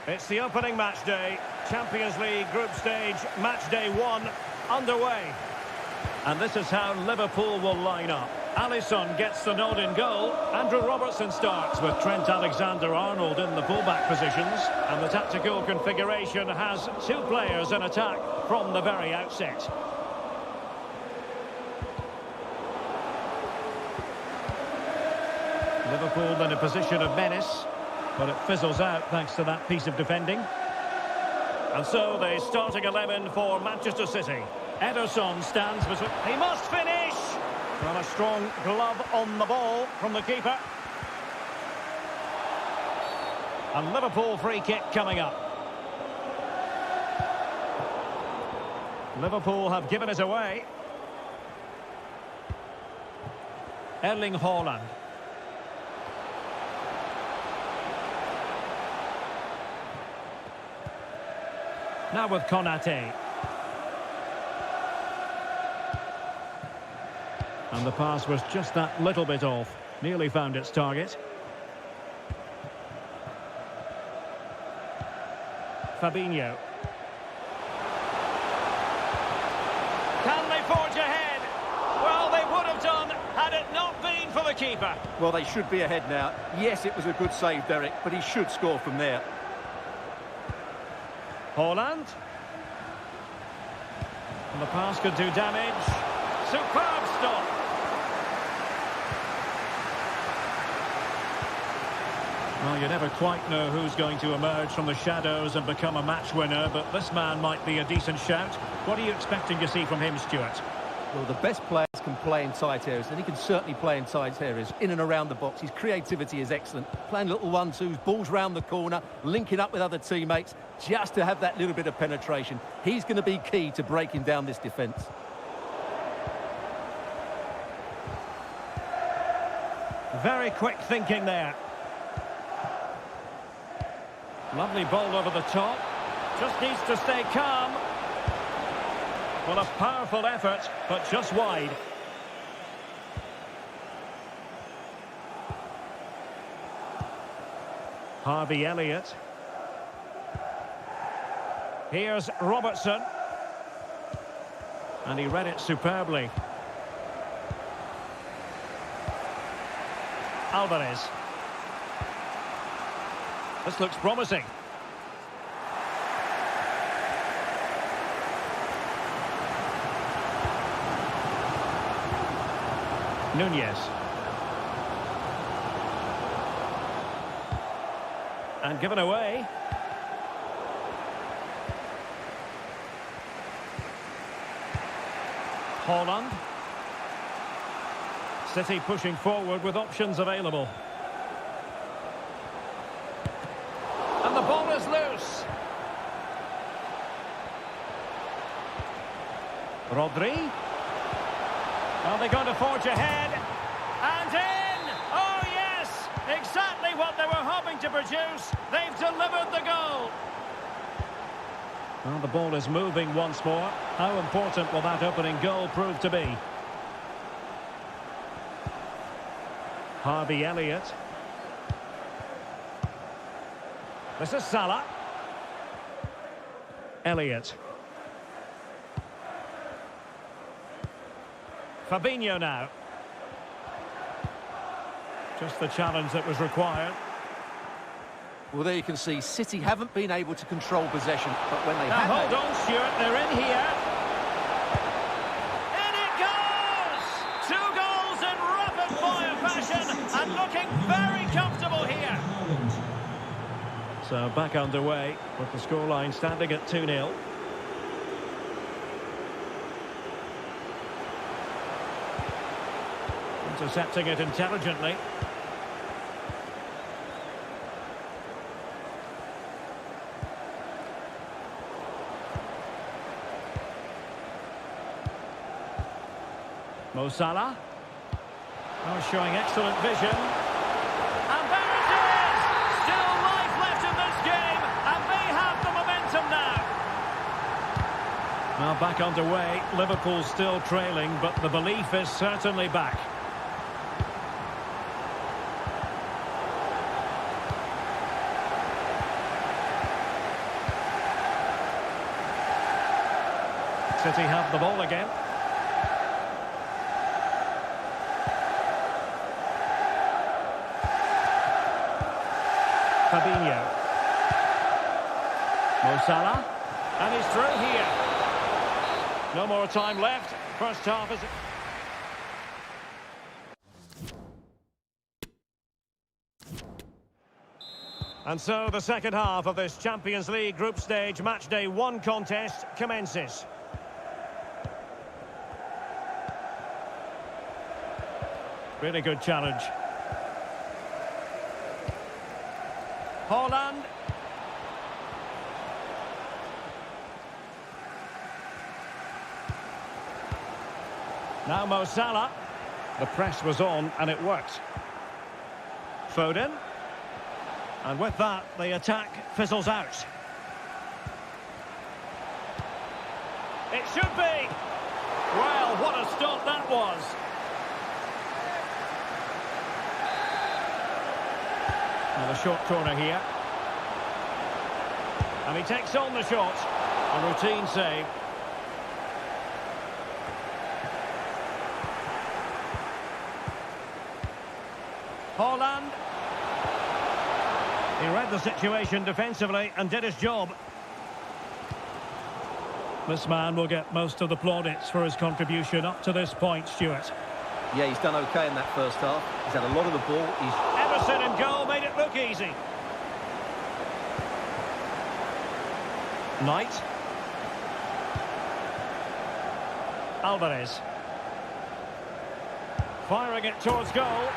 It's the opening match day. Champions League group stage, match day 1, underway. And this is how Liverpool will line up. Alisson gets the nod in goal. Andrew Robertson starts with Trent Alexander-Arnold in the fullback positions. And the tactical configuration has 2 players in attack from the very outset. Liverpool in a position of menace, but it fizzles out thanks to that piece of defending. And so the starting 11 for Manchester City. Ederson stands between. He must finish! Well, a strong glove on the ball from the keeper. And Liverpool free kick coming up. Liverpool have given it away. Erling Haaland. Now with Konate. And the pass was just that little bit off. Nearly found its target. Fabinho. Can they forge ahead? Well, they would have done had it not been for the keeper. Well, they should be ahead now. Yes, it was a good save, Derek, but he should score from there. Haaland. And the pass could do damage. Superb stop. Well, you never quite know who's going to emerge from the shadows and become a match winner, but this man might be a decent shout. What are you expecting to see from him, Stuart? Well, the best players can play in tight areas, and he can certainly play in tight areas, in and around the box. His creativity is excellent. Playing little 1-2s, balls round the corner, linking up with other teammates, just to have that little bit of penetration. He's going to be key to breaking down this defence. Very quick thinking there. Lovely ball over the top. Just needs to stay calm. Well, a powerful effort, but just wide. Harvey Elliott. Here's Robertson. And he read it superbly. Alvarez. This looks promising. Nunez. And given away. Haaland. City pushing forward with options available. And the ball is loose. Rodri. Are they going to forge ahead? And in! Oh, yes! Exactly what they were hoping to produce. They've delivered the goal. Well, the ball is moving once more. How important will that opening goal prove to be? Harvey Elliott. This is Salah. Elliott. Fabinho now. Just the challenge that was required. Well, there you can see City haven't been able to control possession, but when they now have... Hold on, Stuart, they're in here. In it goes! 2 goals in rapid-fire fashion, and looking very comfortable here. So back underway, with the scoreline standing at 2-0. Intercepting it intelligently. Mo Salah. Oh, showing excellent vision. And there it is! Still life left in this game, and they have the momentum now. Now back underway, Liverpool still trailing, but the belief is certainly back. City have the ball again. Fabinho. Mo Salah. And he's through here. No more time left. First half is... And so the second half of this Champions League group stage match day 1 contest commences. Really good challenge. Haaland. Now Mo Salah. The press was on and it worked. Foden. And with that, the attack fizzles out. It should be. Well, what a stop that was. Now the short corner here. And he takes on the shot. A routine save. Haaland. He read the situation defensively and did his job. This man will get most of the plaudits for his contribution up to this point, Stuart. Yeah, he's done okay in that first half. He's had a lot of the ball. Emerson in goal made it look easy. Knight. Alvarez. Firing it towards goal.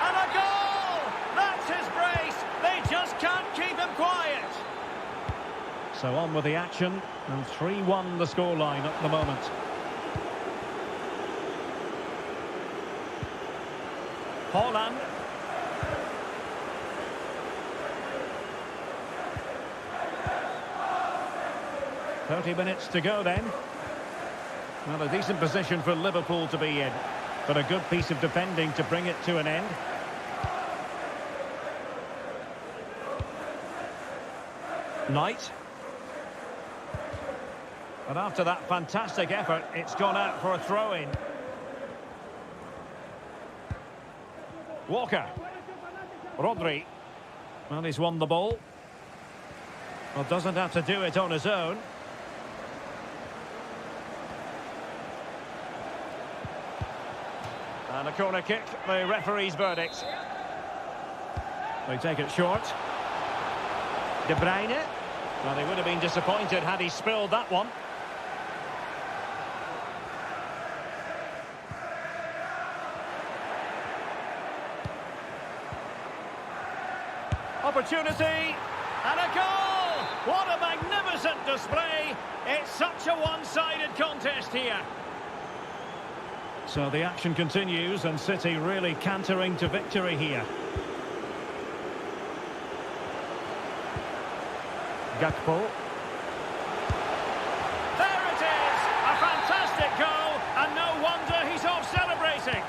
And a goal! That's his brace! They just can't keep him quiet. So on with the action, and 3-1 the scoreline at the moment. Haaland. "30 minutes to go then. Well, a decent position for Liverpool to be in, but a good piece of defending to bring it to an end. Knight. But after that fantastic effort, it's gone out for a throw-in. Walker. Rodri. Well, he's won the ball. Well, doesn't have to do it on his own. And a corner kick, the referee's verdict. They take it short. De Bruyne. Well, they would have been disappointed had he spilled that one. Opportunity, and a goal! What a magnificent display! It's such a one-sided contest here. So the action continues, and City really cantering to victory here. Gakpo. There it is! A fantastic goal, and no wonder he's off celebrating.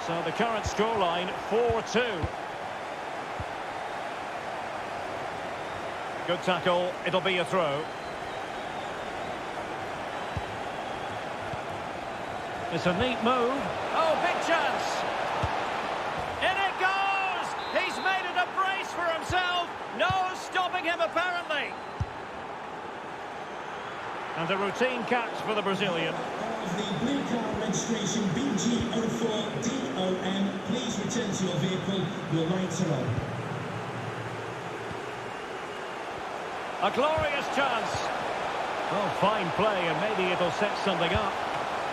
So the current scoreline, 4-2. Good tackle, it'll be a throw. It's a neat move. Oh, big chance! In it goes! He's made it a brace for himself! No stopping him, apparently! And a routine catch for the Brazilian. The blue car registration BG04DOM. Please return to your vehicle. Your lights are on. A glorious chance. Oh, fine play, and maybe it'll set something up.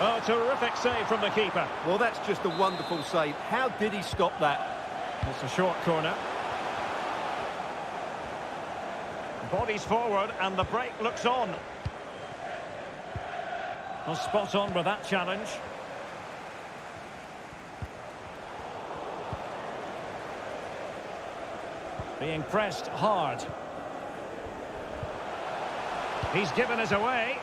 Oh, terrific save from the keeper. Well, that's just a wonderful save. How did he stop that? It's a short corner. Bodies forward, and the break looks on. Well, spot on with that challenge. Being pressed hard. He's given us away.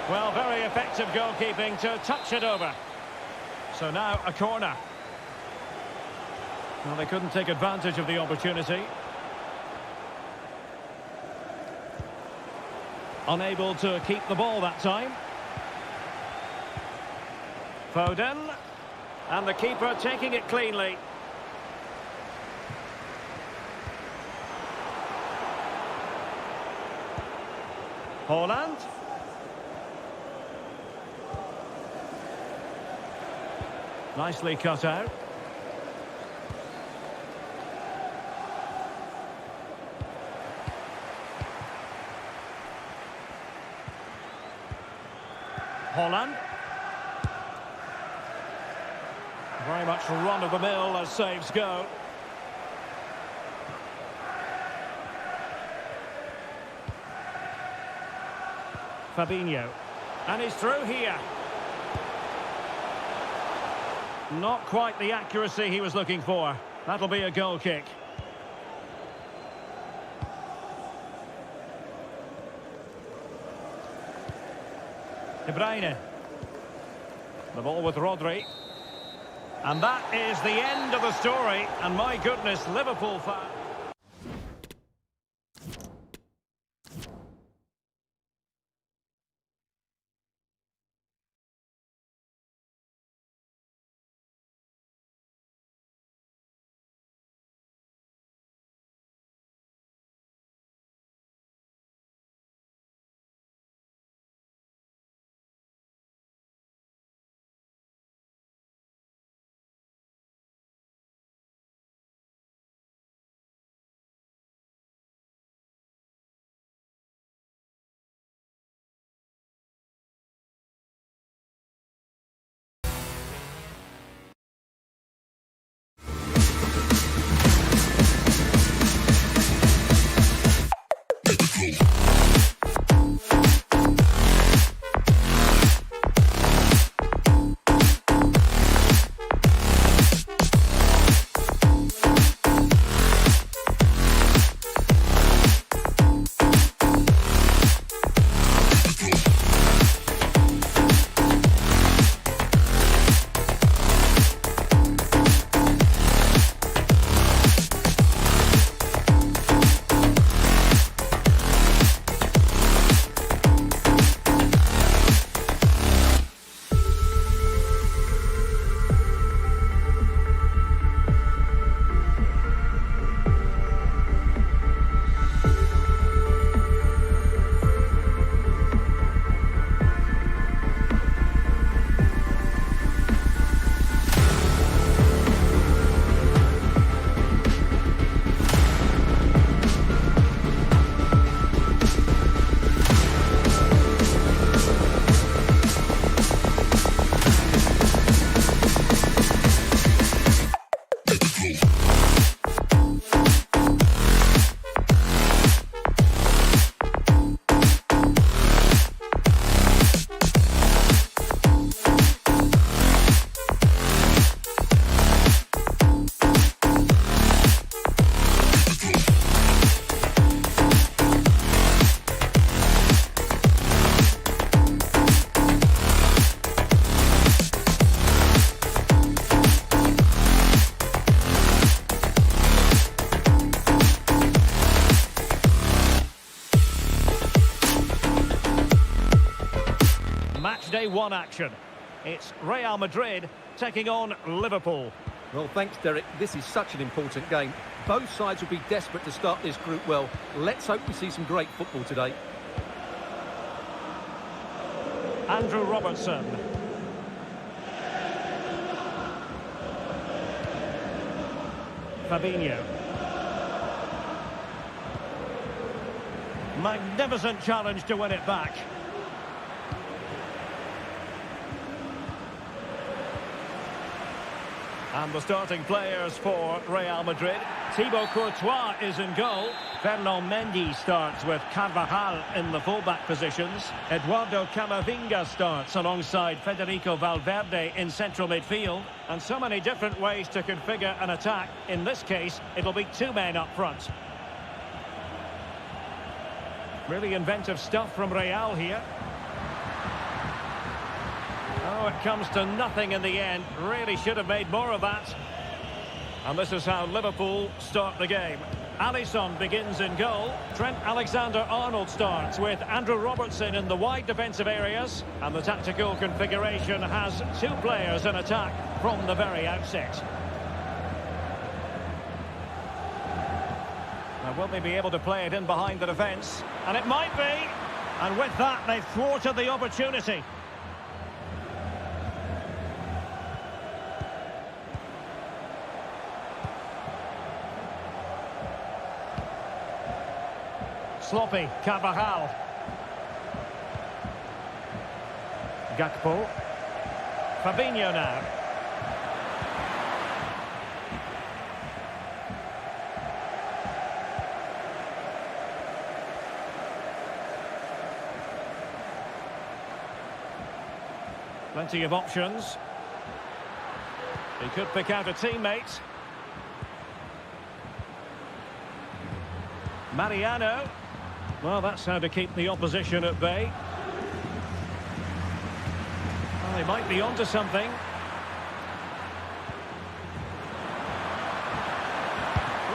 Well, very effective goalkeeping to touch it over. So now a corner. Well, they couldn't take advantage of the opportunity. Unable to keep the ball that time. Foden. And the keeper taking it cleanly. Haaland. Nicely cut out. Haaland. Very much run-of-the-mill as saves go. Fabinho. And he's through here. Not quite the accuracy he was looking for. That'll be a goal kick. De Bruyne. The ball with Rodri. And that is the end of the story. And my goodness, Liverpool fans. Day one action. It's Real Madrid taking on Liverpool. Well, thanks, Derek. This is such an important game. Both sides will be desperate to start this group well. Let's hope we see some great football today. Andrew Robertson. Fabinho. Magnificent challenge to win it back. And the starting players for Real Madrid. Thibaut Courtois is in goal. Ferland Mendy starts with Carvajal in the fullback positions. Eduardo Camavinga starts alongside Federico Valverde in central midfield. And so many different ways to configure an attack. In this case, it'll be two men up front. Really inventive stuff from Real here. Oh, it comes to nothing in the end. Really should have made more of that. And this is how Liverpool start the game. Alisson begins in goal. Trent Alexander-Arnold starts with Andrew Robertson in the wide defensive areas. And the tactical configuration has two players in attack from the very outset. Now, will they be able to play it in behind the defence? And it might be. And with that, they've thwarted the opportunity. Sloppy, Carvajal. Gakpo. Fabinho now. Plenty of options. He could pick out a teammate. Mariano. Well, that's how to keep the opposition at bay. Well, they might be onto something.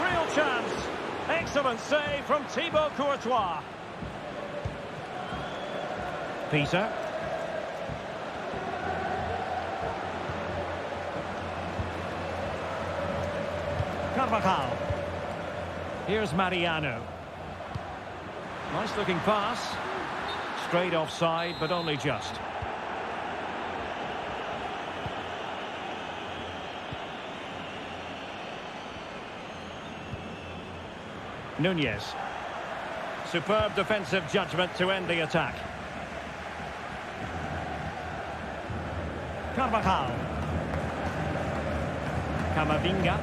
Real chance. Excellent save from Thibaut Courtois. Peter. Carvajal. Here's Mariano. Nice looking pass. Straight offside, but only just. Nunez. Superb defensive judgment to end the attack. Carvajal. Camavinga.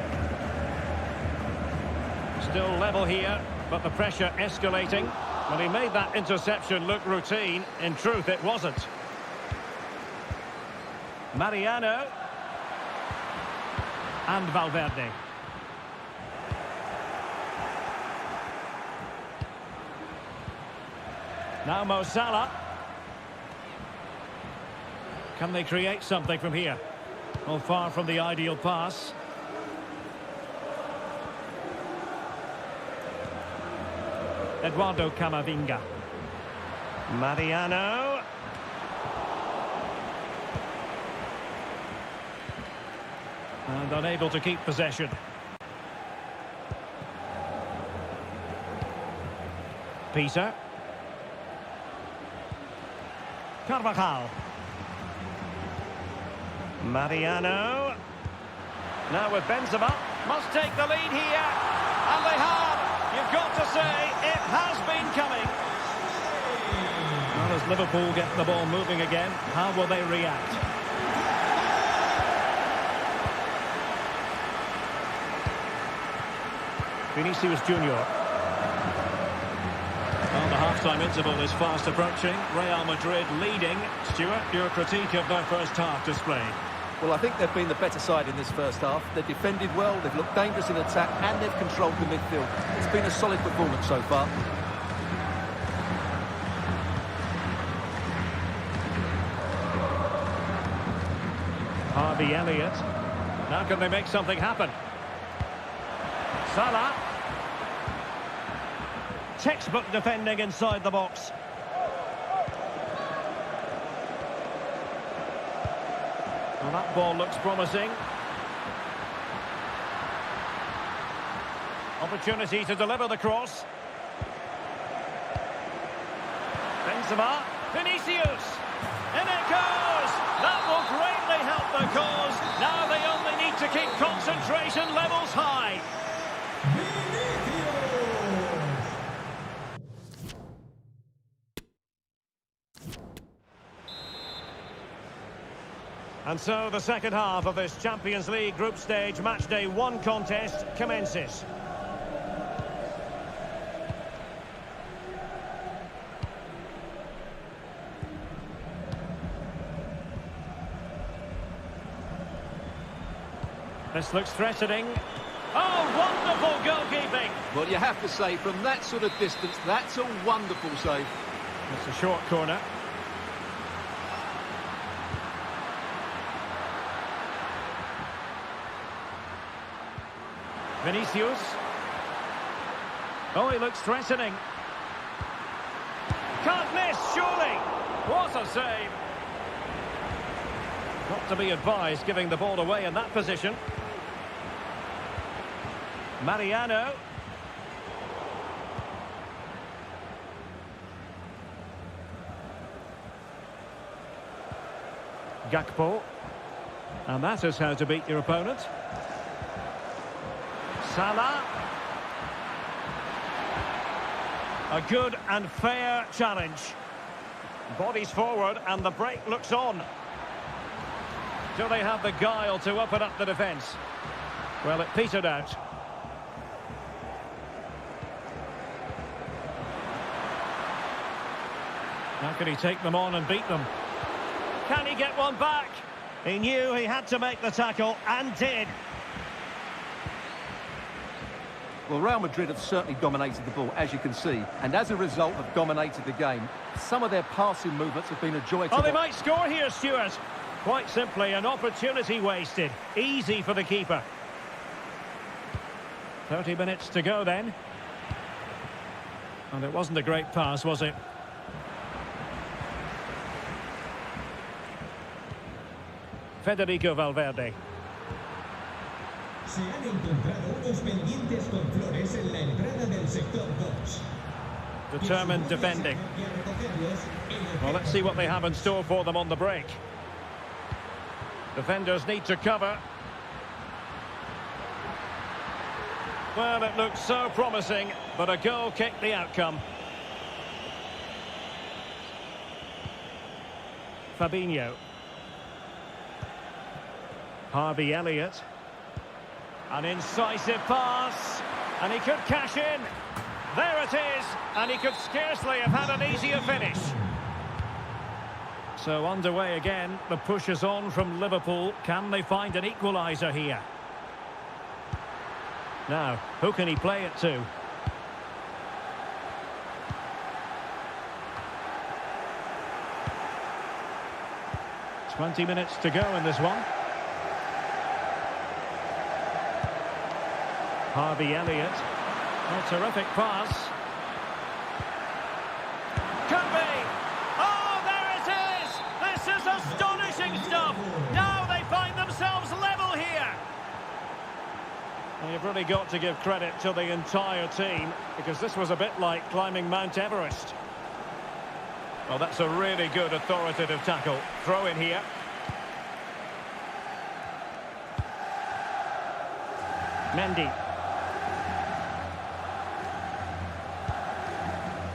Still level here, but the pressure escalating. Well, he made that interception look routine. In truth, it wasn't. Mariano. And Valverde. Now Mo Salah. Can they create something from here? Well, far from the ideal pass. Eduardo Camavinga. Mariano. And unable to keep possession. Peter. Carvajal. Mariano. Now with Benzema. Must take the lead here. And they have. You've got to say, it has been coming. Well, as Liverpool get the ball moving again, how will they react? Vinicius Junior. Well, the half-time interval is fast approaching. Real Madrid leading. Stuart, your critique of their first half display. Well, I think they've been the better side in this first half. They've defended well, they've looked dangerous in attack, and they've controlled the midfield. It's been a solid performance so far. Harvey Elliott. Now can they make something happen? Salah. Textbook defending inside the box. Well, that ball looks promising. Opportunity to deliver the cross. Benzema. Vinicius. In it goes. That will greatly help the cause. Now they only need to keep concentration levels high. And so the second half of this Champions League group stage matchday 1 contest commences. This looks threatening. Oh, wonderful goalkeeping! Well, you have to say, from that sort of distance, that's a wonderful save. It's a short corner. Vinicius. Oh, he looks threatening. Can't miss, surely. What a save. Not to be advised giving the ball away in that position. Mariano. Gakpo. And that is how to beat your opponent. Salah. A good and fair challenge. Bodies forward and the break looks on. Do they have the guile to open up the defence? Well, it petered out. How can he take them on and beat them? Can he get one back? He knew he had to make the tackle and did. Well, Real Madrid have certainly dominated the ball, as you can see, and as a result have dominated the game. Some of their passing movements have been a joy to watch. Oh, they might score here, Stuart. Quite simply, an opportunity wasted. Easy for the keeper. 30 minutes to go then. And it wasn't a great pass, was it? Federico Valverde. Se han encontrado unos pendientes con flores en la entrada del sector 2. Determined defending. Well, let's see what they have in store for them on the break. Defenders need to cover. Well, it looks so promising, but a goal kicked the outcome. Fabinho. Harvey Elliott. An incisive pass, and he could cash in. There it is, and he could scarcely have had an easier finish. So underway again, the push is on from Liverpool. Can they find an equaliser here? Now, who can he play it to? "20 minutes to go in this one. Harvey Elliott. A terrific pass. Could be. Oh, there it is! This is astonishing stuff! Now they find themselves level here! And you've really got to give credit to the entire team, because this was a bit like climbing Mount Everest. Well, that's a really good authoritative tackle. Throw in here. Mendy.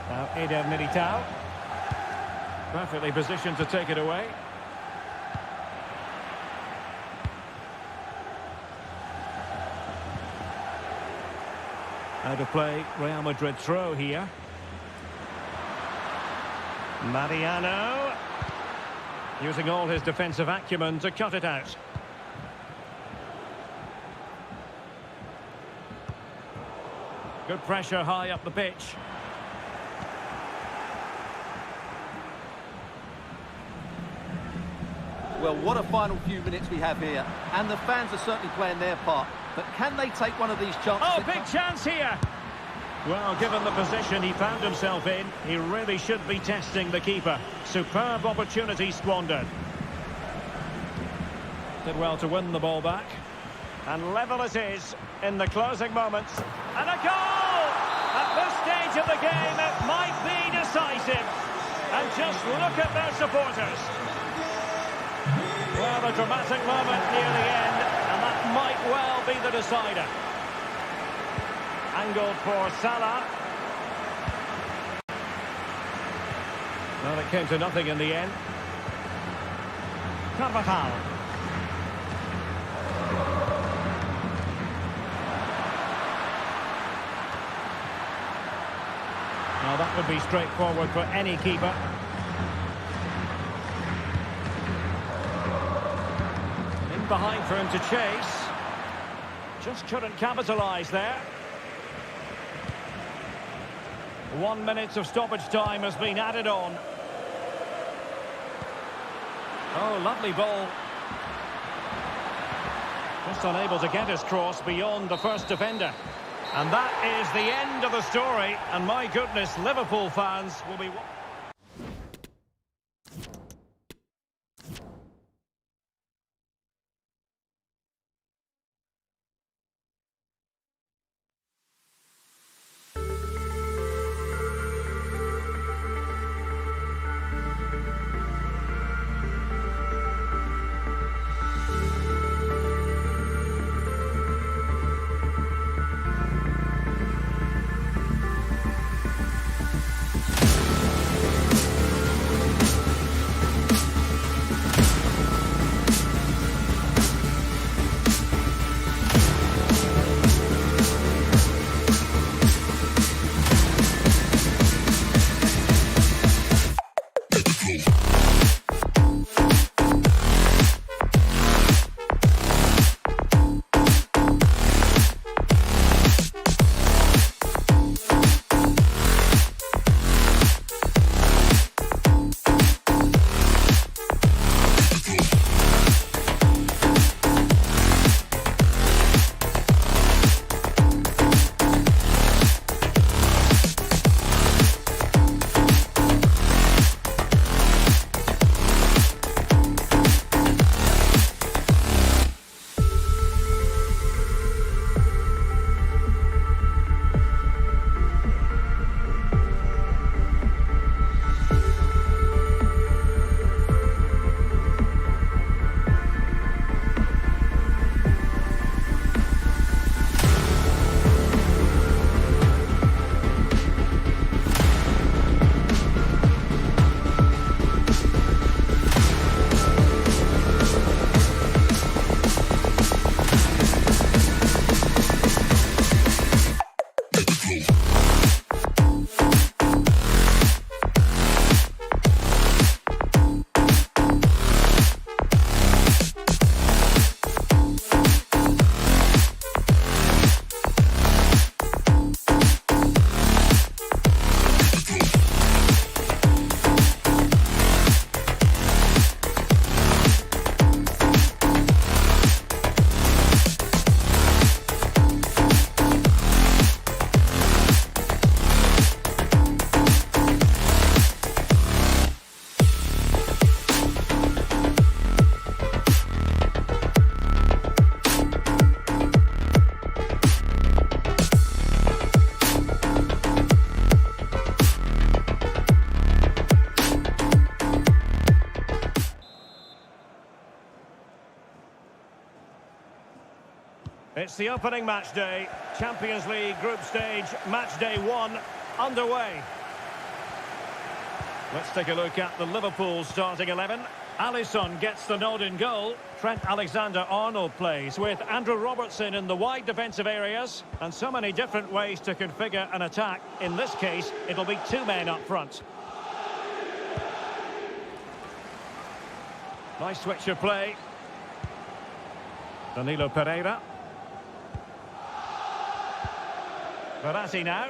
Now Eder Militao. Perfectly positioned to take it away. Out of play, Real Madrid throw here. Mariano. Using all his defensive acumen to cut it out. Good pressure high up the pitch. Well, what a final few minutes we have here. And the fans are certainly playing their part. But can they take one of these chances? Oh, big chance here! Well, given the position he found himself in, he really should be testing the keeper. Superb opportunity squandered. Did well to win the ball back. And level it is in the closing moments. And a goal! At this stage of the game, it might be decisive. And just look at their supporters. Well, a dramatic moment near the end, and that might well be the decider. Angled for Salah. Well, it came to nothing in the end. Carvajal. Now that would be straightforward for any keeper. In behind for him to chase. Just couldn't capitalise there. 1 minute of stoppage time has been added on. Oh, lovely ball. Just unable to get his cross beyond the first defender. And that is the end of the story. And my goodness, Liverpool fans will be... It's the opening match day, Champions League group stage, match day 1, underway. Let's take a look at the Liverpool starting 11. Alisson gets the nod in goal. Trent Alexander-Arnold plays with Andrew Robertson in the wide defensive areas. And so many different ways to configure an attack. In this case, it'll be 2 men up front. Nice switch of play. Danilo Pereira. Verratti now.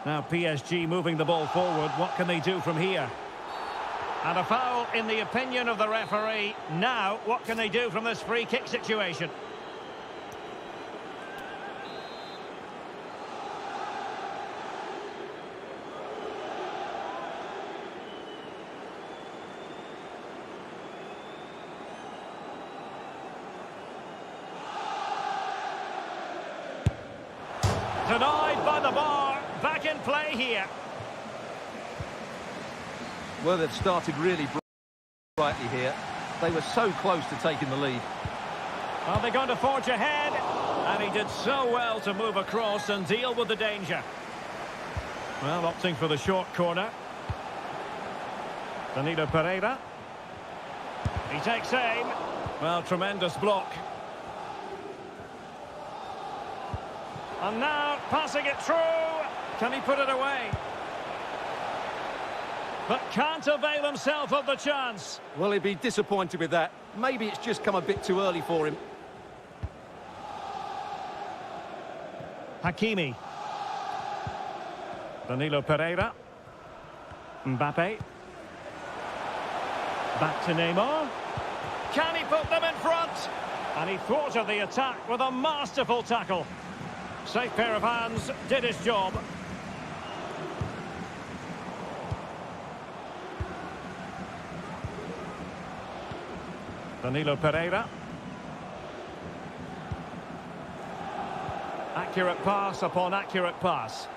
Now PSG moving the ball forward. What can they do from here? And a foul in the opinion of the referee. Now, what can they do from this free kick situation? Denied by the bar. Back in play here. Well, they've started really brightly here. They were so close to taking the lead. Are they going to forge ahead? And he did so well to move across and deal with the danger. Well, opting for the short corner. Danilo Pereira. He takes aim. Well, tremendous block. And now, passing it through. Can he put it away? But can't avail himself of the chance. Well, he'd be disappointed with that. Maybe it's just come a bit too early for him. Hakimi. Danilo Pereira. Mbappe. Back to Neymar. Can he put them in front? And he thwarted the attack with a masterful tackle. Safe pair of hands, did his job. Danilo Pereira. Accurate pass upon accurate pass.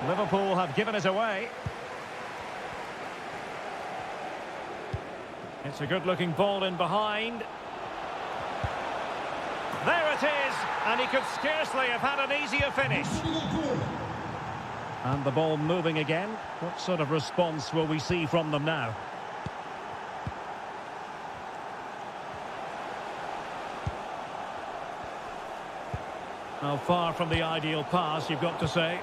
Liverpool have given it away. It's a good-looking ball in behind. There it is, and he could scarcely have had an easier finish. And the ball moving again. What sort of response will we see from them now? Now, far from the ideal pass, you've got to say.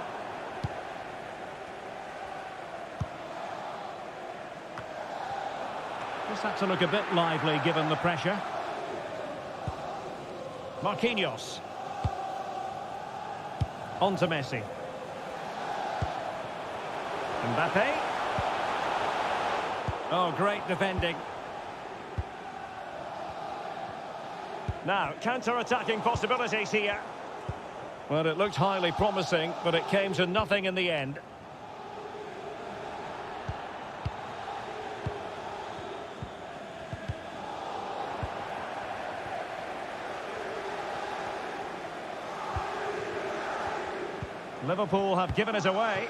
Just had to look a bit lively given the pressure. Marquinhos. On to Messi. Mbappe. Oh, great defending. Now, counter-attacking possibilities here. Well, it looked highly promising, but it came to nothing in the end. Liverpool have given it away.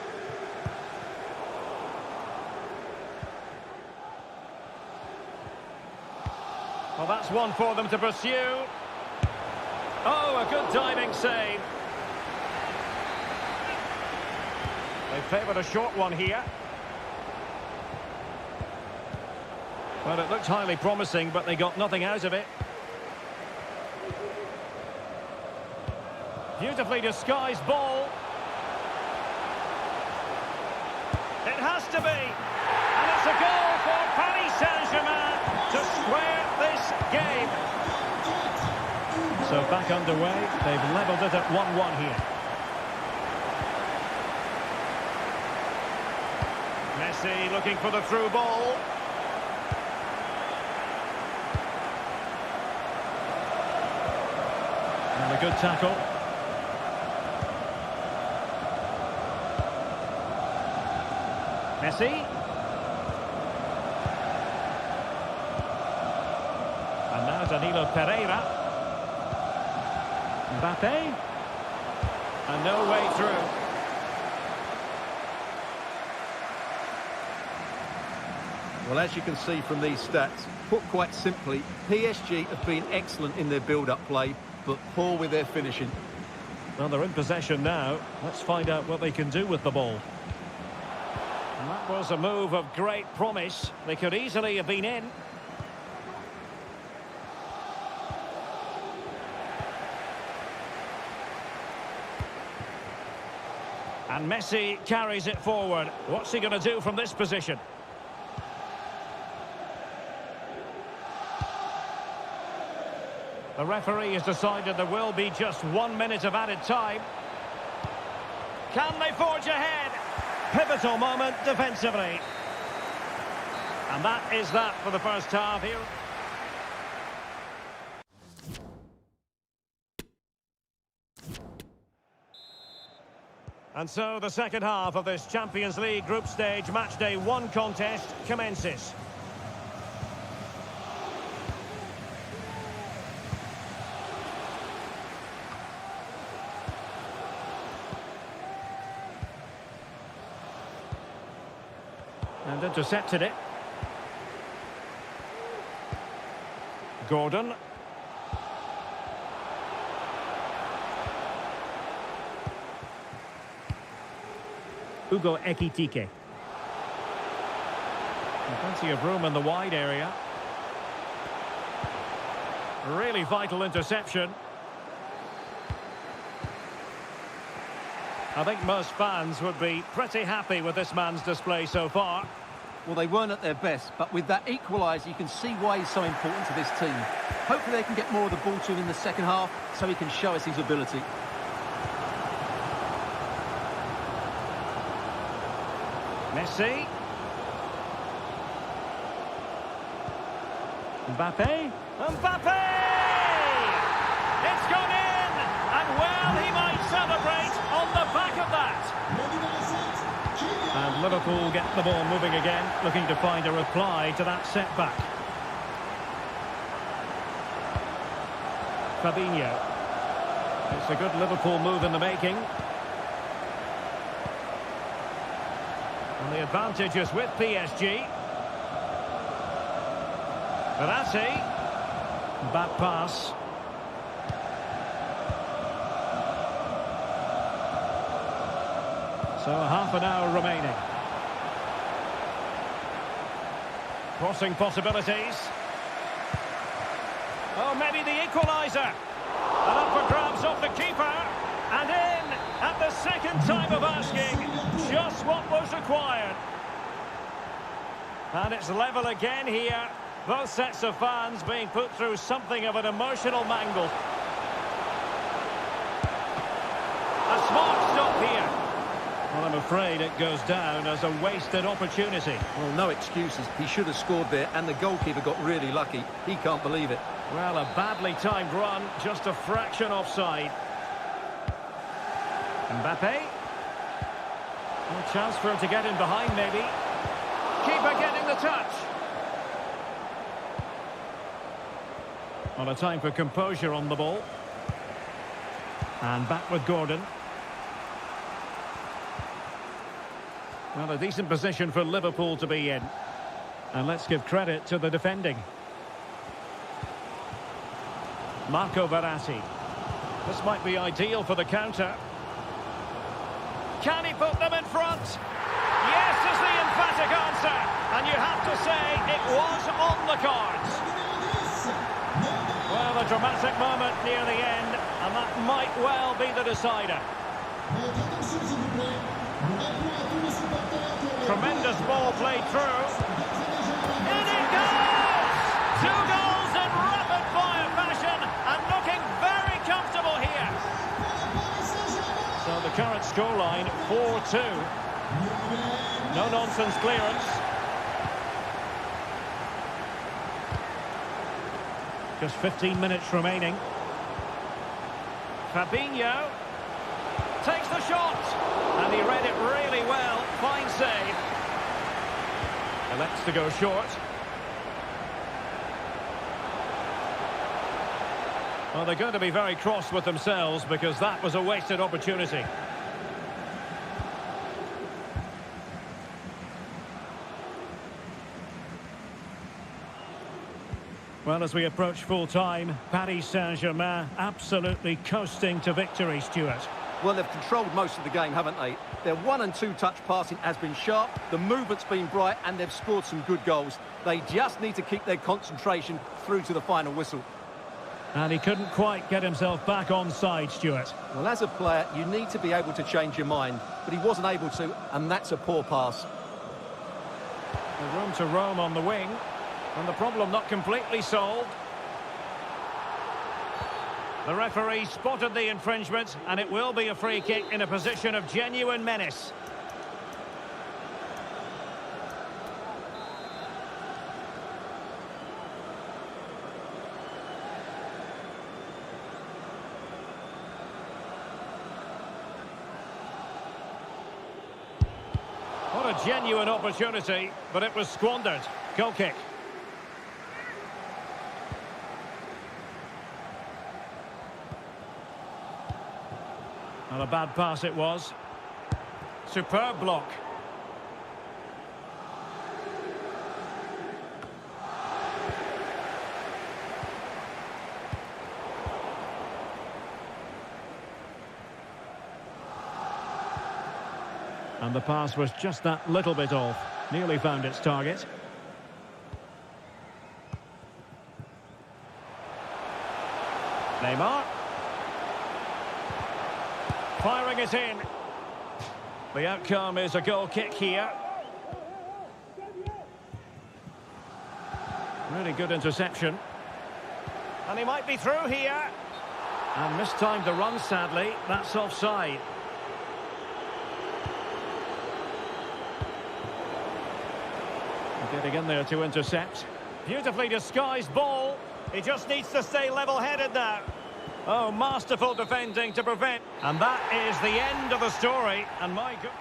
Well, that's one for them to pursue. Oh, a good diving save. They favoured a short one here. Well, it looked highly promising, but they got nothing out of it. Beautifully disguised ball. It has to be. And it's a goal for Paris Saint-Germain to square this game. So back underway. They've levelled it at 1-1 here. Messi looking for the through ball. And a good tackle. Messi. And now Danilo Pereira. Mbappe. And no way through. Well, as you can see from these stats, put quite simply, PSG have been excellent in their build-up play, but poor with their finishing. Well, they're in possession now. Let's find out what they can do with the ball. And that was a move of great promise. They could easily have been in. And Messi carries it forward. What's he going to do from this position? The referee has decided there will be just 1 minute of added time. Can they forge ahead? Pivotal moment defensively. And that is that for the first half here. And so the second half of this Champions League group stage matchday 1 contest commences. And intercepted it. Gordon. Hugo Ekitike. Plenty of room in the wide area. Really vital interception. I think most fans would be pretty happy with this man's display so far. Well, they weren't at their best, but with that equaliser, you can see why he's so important to this team. Hopefully they can get more of the ball to him in the second half, so he can show us his ability. Messi. Mbappe. Mbappe! It's gone in! And well, he might celebrate on the back of that. And Liverpool get the ball moving again, looking to find a reply to that setback. Fabinho. It's a good Liverpool move in the making. And the advantage is with PSG. Verratti. Bad pass. So half an hour remaining. Crossing possibilities. Oh, maybe the equaliser. And up for grabs off the keeper. And in at the second time of asking. Just what was required. And it's level again here. Both sets of fans being put through something of an emotional mangle. A smart stop here. Well, I'm afraid it goes down as a wasted opportunity. Well, no excuses. He should have scored there, and the goalkeeper got really lucky. He can't believe it. Well, a badly timed run, just a fraction offside. Mbappe. No chance for him to get in behind, maybe. Keeper getting the touch. Well, a time for composure on the ball. And back with Gordon. Well, a decent position for Liverpool to be in. And let's give credit to the defending. Marco Verratti. This might be ideal for the counter. Can he put them in front? Yes is the emphatic answer. And you have to say it was on the cards. Well, a dramatic moment near the end, and that might well be the decider. Tremendous ball played through. In it goes! 2 goals in rapid-fire fashion, and looking very comfortable here. So the current scoreline, 4-2. No-nonsense clearance. Just 15 minutes remaining. Fabinho takes the shot, and he read it really well. Fine save. Elects to go short. Well, they're going to be very cross with themselves because that was a wasted opportunity. Well, as we approach full-time, Paris Saint-Germain absolutely coasting to victory, Stuart. Well, they've controlled most of the game, haven't they? Their 1- and 2-touch passing has been sharp, the movement's been bright, and they've scored some good goals. They just need to keep their concentration through to the final whistle. And he couldn't quite get himself back on side, Stuart. Well, as a player, you need to be able to change your mind, but he wasn't able to, and that's a poor pass. The room to roam on the wing. And the problem not completely solved. The referee spotted the infringement, and it will be a free kick in a position of genuine menace. What a genuine opportunity, but it was squandered. Goal kick. Not a bad pass it was. Superb block. And the pass was just that little bit off. Nearly found its target. Neymar. Firing it in. The outcome is a goal kick here. Really good interception. And he might be through here. And mistimed the run, sadly. That's offside. Getting in there to intercept. Beautifully disguised ball. He just needs to stay level-headed now. Oh, masterful defending to prevent. And that is the end of the story. And my God.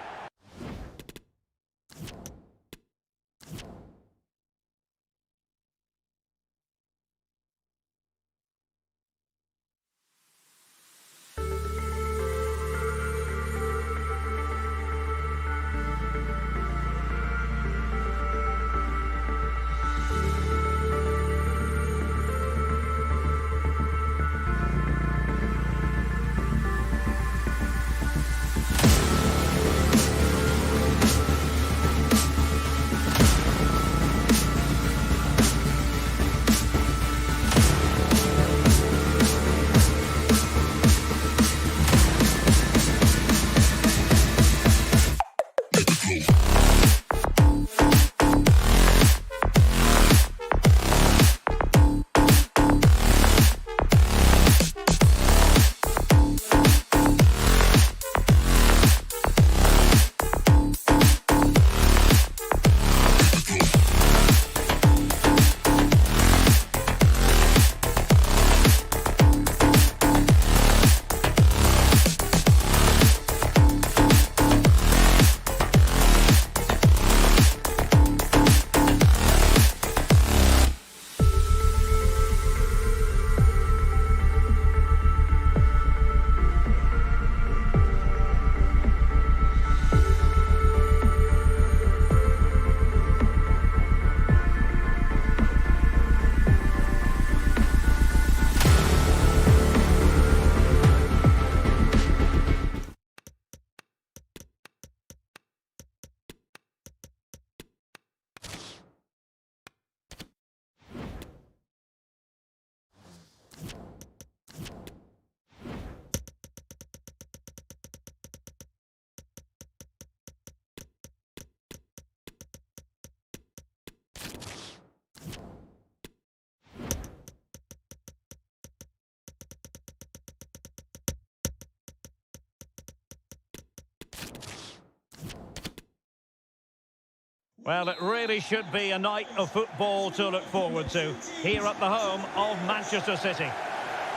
Well, it really should be a night of football to look forward to, here at the home of Manchester City.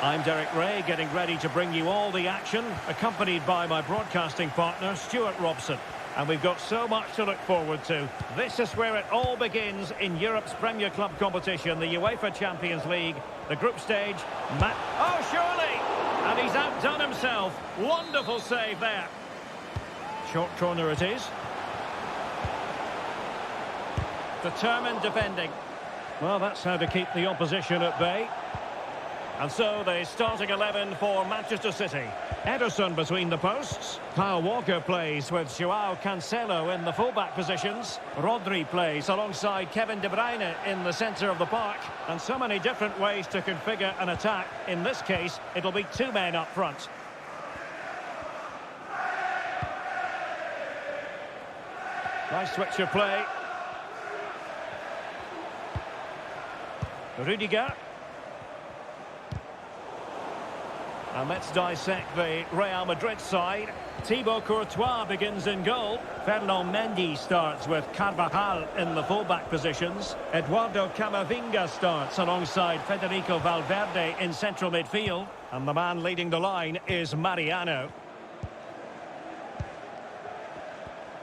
I'm Derek Ray, getting ready to bring you all the action, accompanied by my broadcasting partner, Stuart Robson. And we've got so much to look forward to. This is where it all begins in Europe's Premier Club competition, the UEFA Champions League, the group stage. Oh, surely! And he's outdone himself. Wonderful save there. Short corner it is. Determined defending. Well, that's how to keep the opposition at bay. And so the starting 11 for Manchester City. Ederson between the posts. Kyle Walker plays with Joao Cancelo in the fullback positions. Rodri plays alongside Kevin De Bruyne in the centre of the park. And so many different ways to configure an attack. In this case, it'll be two men up front. Nice switch of play. Rudiger. And let's dissect the Real Madrid side. Thibaut Courtois begins in goal. Fernand Mendy starts with Carvajal in the fullback positions. Eduardo Camavinga starts alongside Federico Valverde in central midfield. And the man leading the line is Mariano.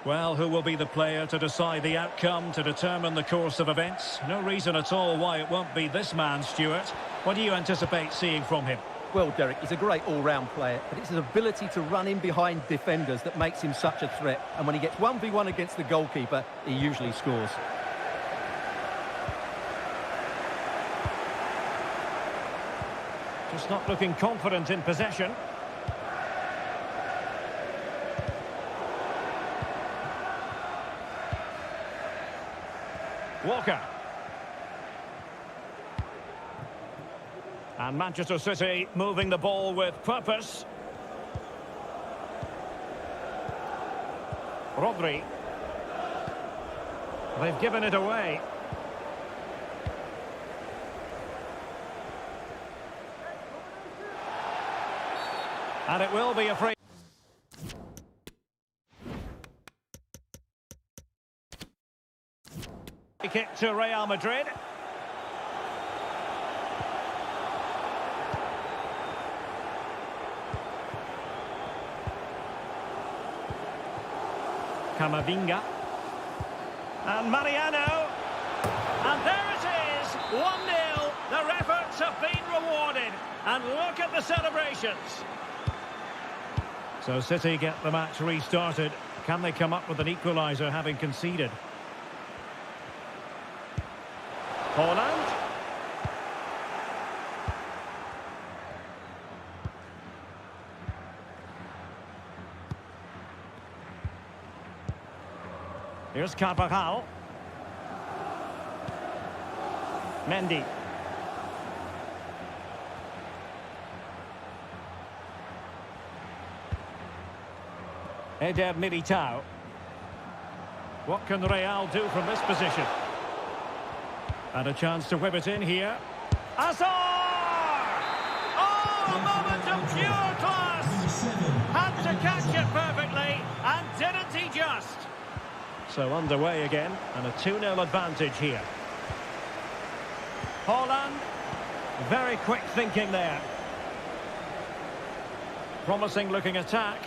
Well, who will be the player to decide the outcome, to determine the course of events? No reason at all why it won't be this man, Stuart. What do you anticipate seeing from him? Well, Derek, he's a great all-round player, but it's his ability to run in behind defenders that makes him such a threat. And when he gets 1v1 against the goalkeeper, he usually scores. Just not looking confident in possession. Walker. And Manchester City moving the ball with purpose. Rodri. They've given it away. And it will be a free kick to Real Madrid. Camavinga. And Mariano. And there it is, 1-0. Their efforts have been rewarded. And look at the celebrations. So City get the match restarted. Can they come up with an equaliser having conceded? Holland. Here's Carvajal. Mendy. Eder Militao. What can Real do from this position? And a chance to whip it in here. Hazard! Oh, a moment of pure class! Had to catch it perfectly, and didn't he just? So underway again, and a 2-0 advantage here. Holland, very quick thinking there. Promising looking attack.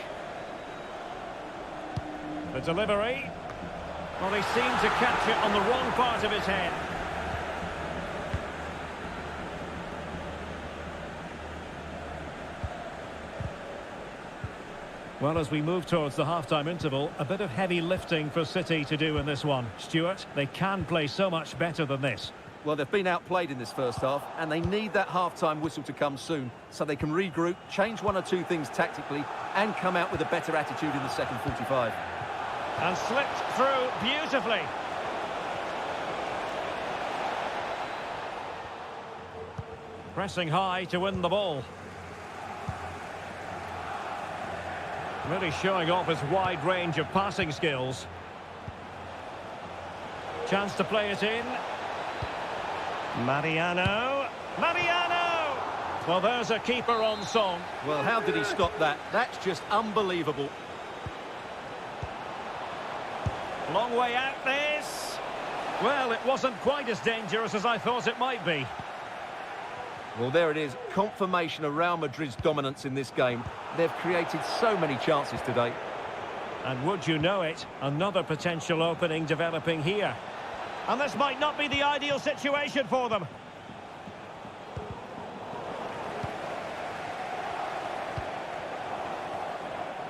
The delivery. Well, he seemed to catch it on the wrong part of his head. Well, as we move towards the half-time interval, a bit of heavy lifting for City to do in this one. Stuart, they can play so much better than this. Well, they've been outplayed in this first half, and they need that half-time whistle to come soon, so they can regroup, change one or two things tactically, and come out with a better attitude in the second 45. And slipped through beautifully. Pressing high to win the ball. Really showing off his wide range of passing skills. Chance to play it in. Mariano. Mariano! Well, there's a keeper on song. Well, how did he stop that? That's just unbelievable. Long way out this. Well, it wasn't quite as dangerous as I thought it might be. Well, there it is. Confirmation of Real Madrid's dominance in this game. They've created so many chances today. And would you know it, another potential opening developing here. And this might not be the ideal situation for them.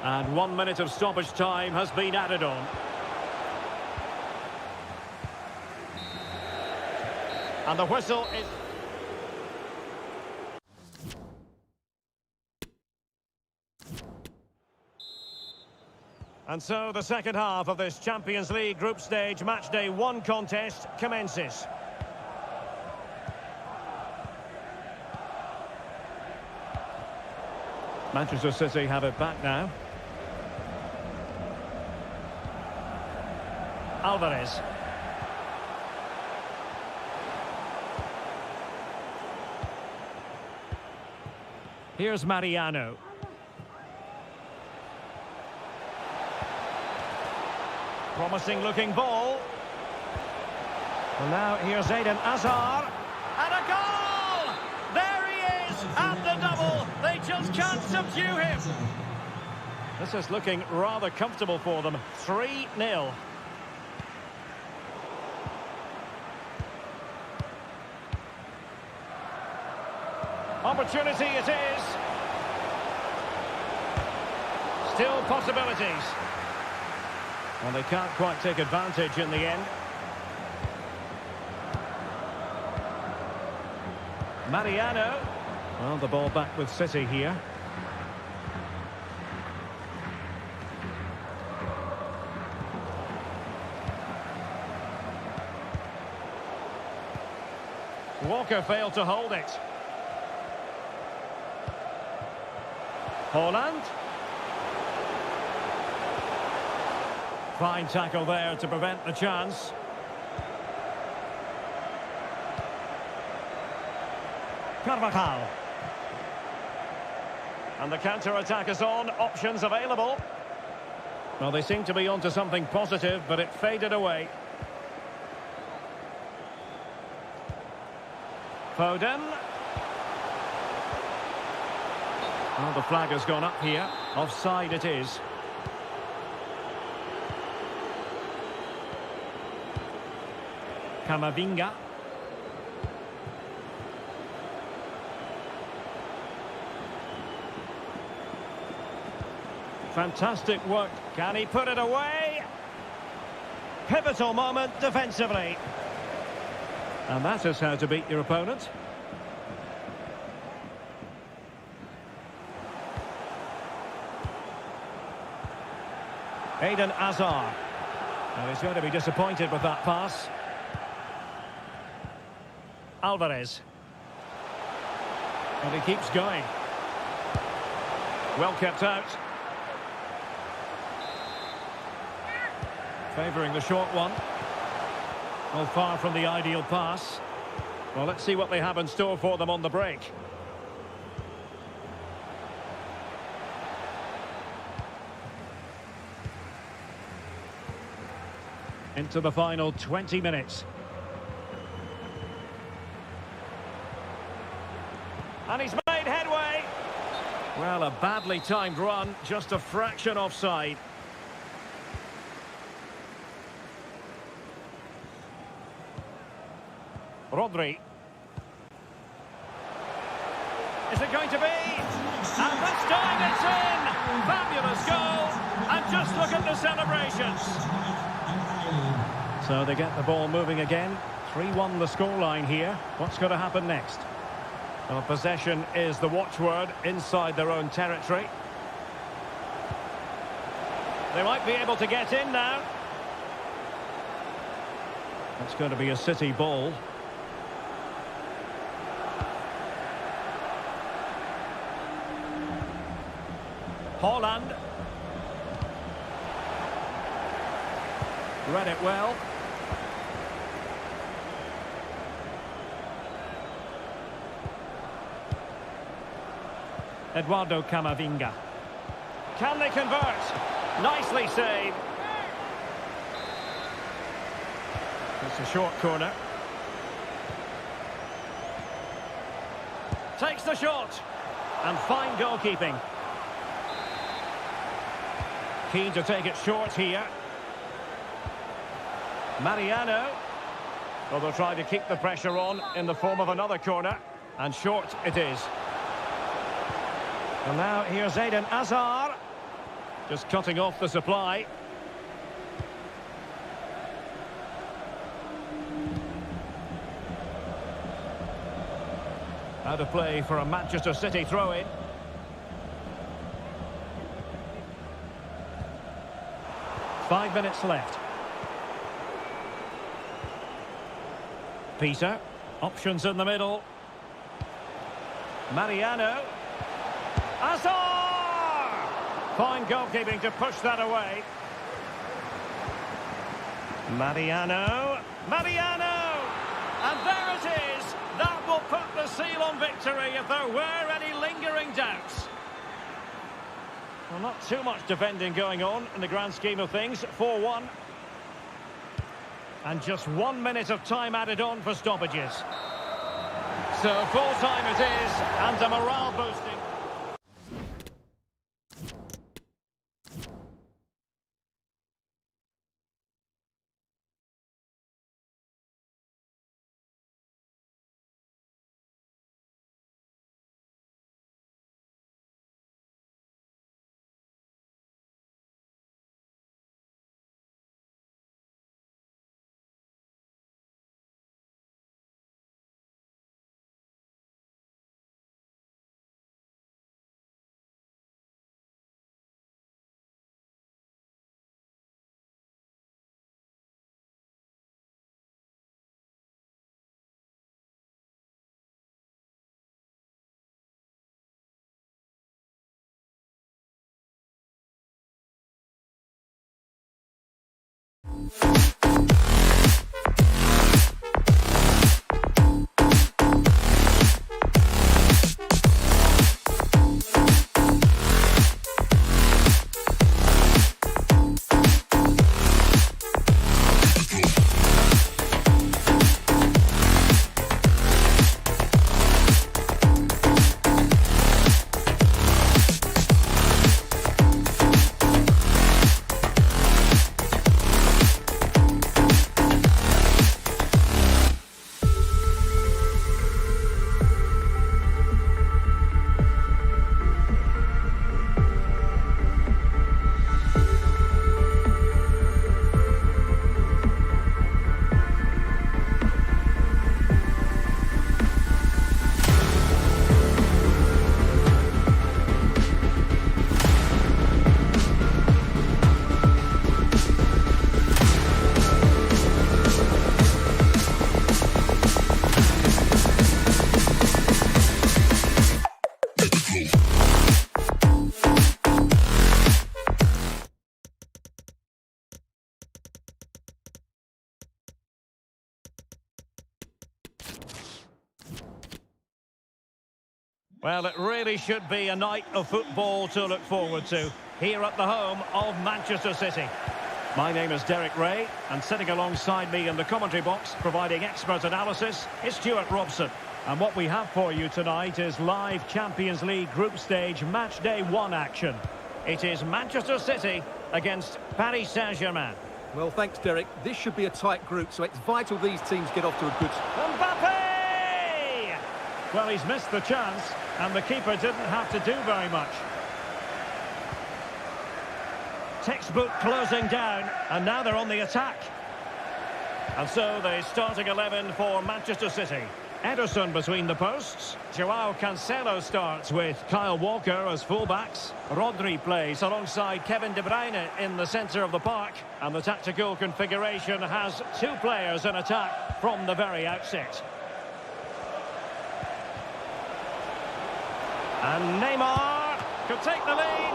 And 1 minute of stoppage time has been added on. And the whistle is... And so the second half of this Champions League group stage matchday 1 contest commences. Manchester City have it back now. Alvarez. Here's Mariano. Promising looking ball. Well, now here's Eden Hazard. And a goal! There he is! And the double! They just can't subdue him. This is looking rather comfortable for them. 3-0. Opportunity it is. Still possibilities. Well, they can't quite take advantage in the end. Mariano. Well, the ball back with City here. Walker failed to hold it. Holland. Fine tackle there to prevent the chance. Carvajal. And the counter-attack is on. Options available. Well, they seem to be onto something positive, but it faded away. Foden. Well, the flag has gone up here. Offside it is. Camavinga. Fantastic work. Can he put it away? Pivotal moment defensively. And that is how to beat your opponent. Eden Hazard. Now he's going to be disappointed with that pass. Alvarez. And he keeps going. Well kept out. Favouring the short one. Well, far from the ideal pass. Well, let's see what they have in store for them on the break. Into the final 20 minutes. And he's made headway. Well, a badly timed run, just a fraction offside. Rodri. Is it going to be? And this time it's in! Fabulous goal! And just look at the celebrations. So they get the ball moving again. 3-1 the scoreline here. What's going to happen next? Well, possession is the watchword inside their own territory. They might be able to get in now. It's going to be a City ball. Haaland. Read it well. Eduardo Camavinga. Can they convert? Nicely saved. It's a short corner. Takes the shot. And fine goalkeeping. Keen to take it short here. Mariano. Well, they'll try to keep the pressure on in the form of another corner. And short it is. And now here's Eden Hazard. Just cutting off the supply. Out of play for a Manchester City throw-in. Five minutes left. Peter. Options in the middle. Mariano. Hazard! Fine goalkeeping to push that away. Mariano. Mariano! And there it is! That will put the seal on victory if there were any lingering doubts. Well, not too much defending going on in the grand scheme of things. 4-1. And just 1 minute of time added on for stoppages. So full time it is, and a morale boosting. Well, it really should be a night of football to look forward to here at the home of Manchester City. My name is Derek Ray, and sitting alongside me in the commentary box, providing expert analysis, is Stuart Robson. And what we have for you tonight is live Champions League group stage match day 1 action. It is Manchester City against Paris Saint-Germain. Well, thanks, Derek. This should be a tight group, so it's vital these teams get off to a good start. Mbappe! Well, he's missed the chance, and the keeper didn't have to do very much. Textbook closing down, and now they're on the attack. And so the starting 11 for Manchester City. Ederson between the posts. Joao Cancelo starts with Kyle Walker as fullbacks. Rodri plays alongside Kevin De Bruyne in the centre of the park. And the tactical configuration has 2 players in attack from the very outset. And Neymar could take the lead.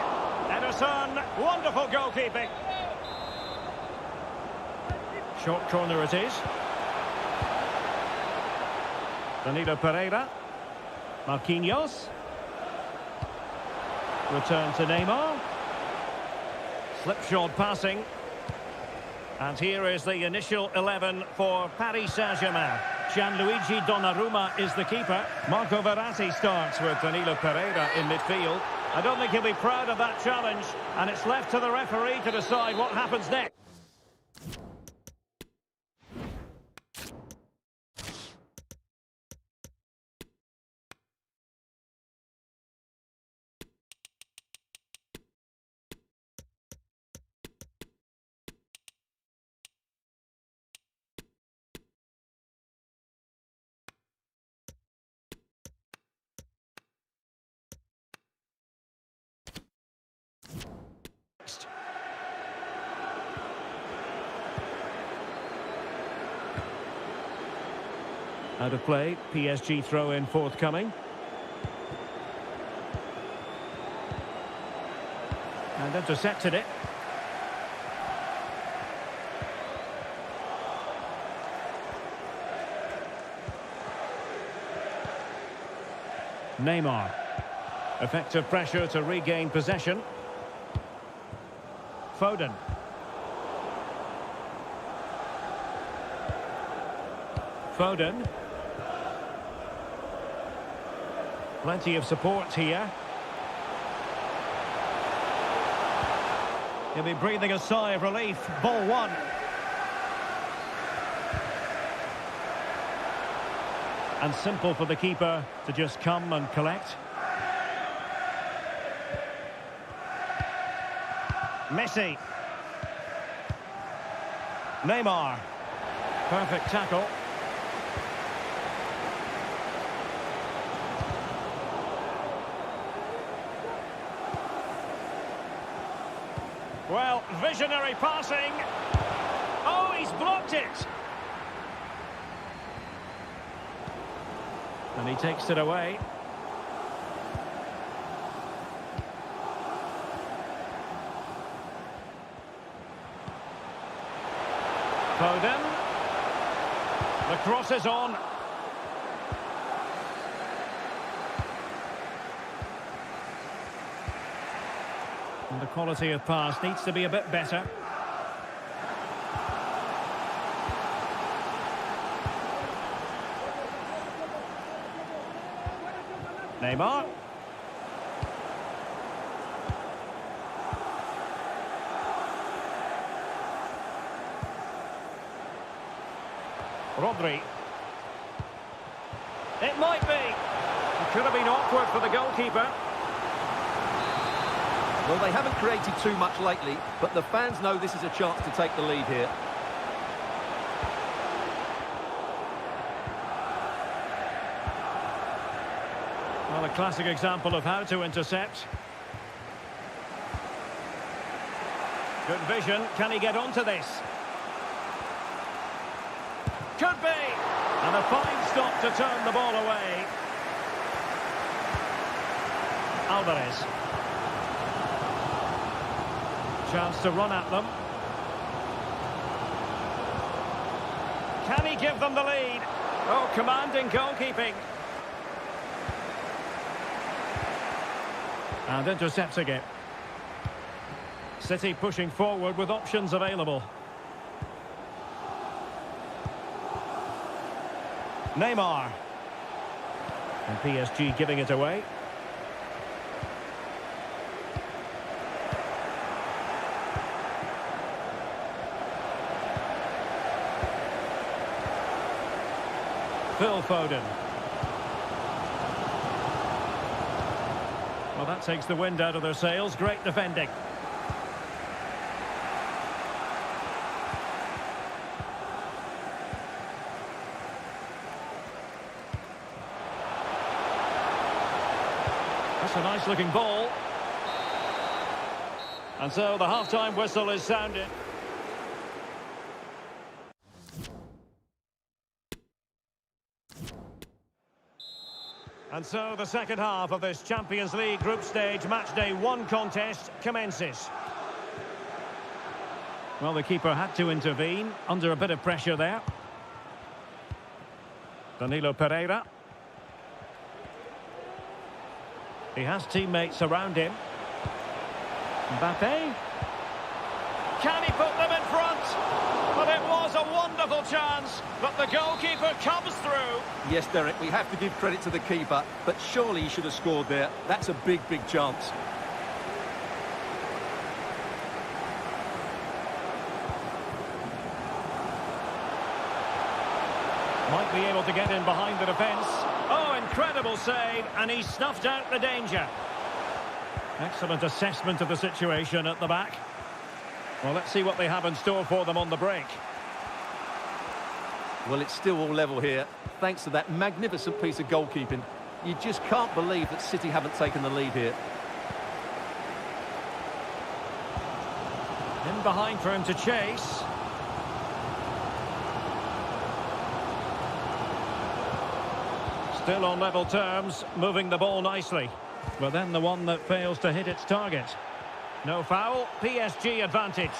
Ederson, wonderful goalkeeping. Short corner it is. Danilo Pereira. Marquinhos. Return to Neymar. Slipshod passing. And here is the initial 11 for Paris Saint-Germain. Gianluigi Donnarumma is the keeper. Marco Verratti starts with Danilo Pereira in midfield. I don't think he'll be proud of that challenge, and it's left to the referee to decide what happens next. Out of play, PSG throw-in forthcoming. And intercepted it. Neymar. Effective pressure to regain possession. Foden. Foden. Plenty of support here. He'll be breathing a sigh of relief. Ball 1. And simple for the keeper to just come and collect. Messi. Neymar. Perfect tackle. Well, visionary passing. Oh, he's blocked it. And he takes it away. Foden. The cross is on. And the quality of pass needs to be a bit better. Neymar. Rodri. It might be. It could have been awkward for the goalkeeper. Well, they haven't created too much lately, but the fans know this is a chance to take the lead here. Well, a classic example of how to intercept. Good vision. Can he get onto this? Could be. And a fine stop to turn the ball away. Alvarez. Chance to run at them. Can he give them the lead? Oh, commanding goalkeeping. And intercepting it. City pushing forward with options available. Neymar. And PSG giving it away. Phil Foden. Well, that takes the wind out of their sails. Great defending. That's a nice looking ball. And so the half-time whistle is sounded. And so the second half of this Champions League group stage matchday 1 contest commences. Well, the keeper had to intervene under a bit of pressure there. Danilo Pereira. He has teammates around him. Mbappe. Can he put them in front? But it was a wonderful chance, but the goalkeeper comes through. Yes, Derek, we have to give credit to the keeper, but surely he should have scored there. That's a big, big chance. Might be able to get in behind the defence. Oh, incredible save, and he snuffed out the danger. Excellent assessment of the situation at the back. Well, let's see what they have in store for them on the break. Well, it's still all level here, thanks to that magnificent piece of goalkeeping. You just can't believe that City haven't taken the lead here. In behind for him to chase. Still on level terms, moving the ball nicely. But then the one that fails to hit its target. No foul, PSG advantage.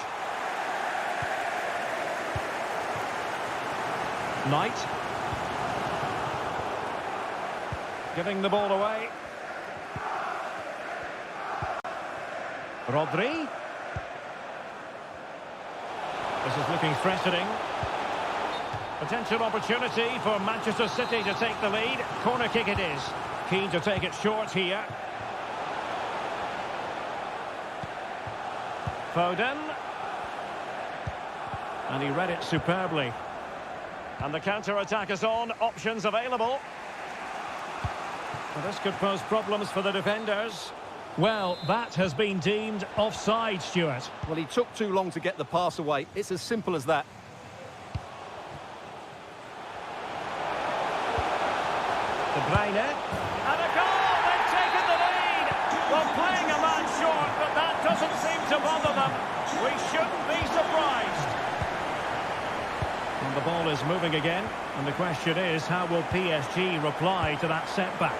Knight. Giving the ball away. Rodri. This is looking threatening. Potential opportunity for Manchester City to take the lead. Corner kick it is. Keen to take it short here. Foden. And he read it superbly. And the counter-attack is on. Options available. Well, this could pose problems for the defenders. Well, that has been deemed offside, Stuart. Well, he took too long to get the pass away. It's as simple as that. De Bruyne. And a goal! They've taken the lead! Well, playing a man short, but that doesn't seem to bother them. We shouldn't be surprised. And the ball is moving again. And the question is, how will PSG reply to that setback?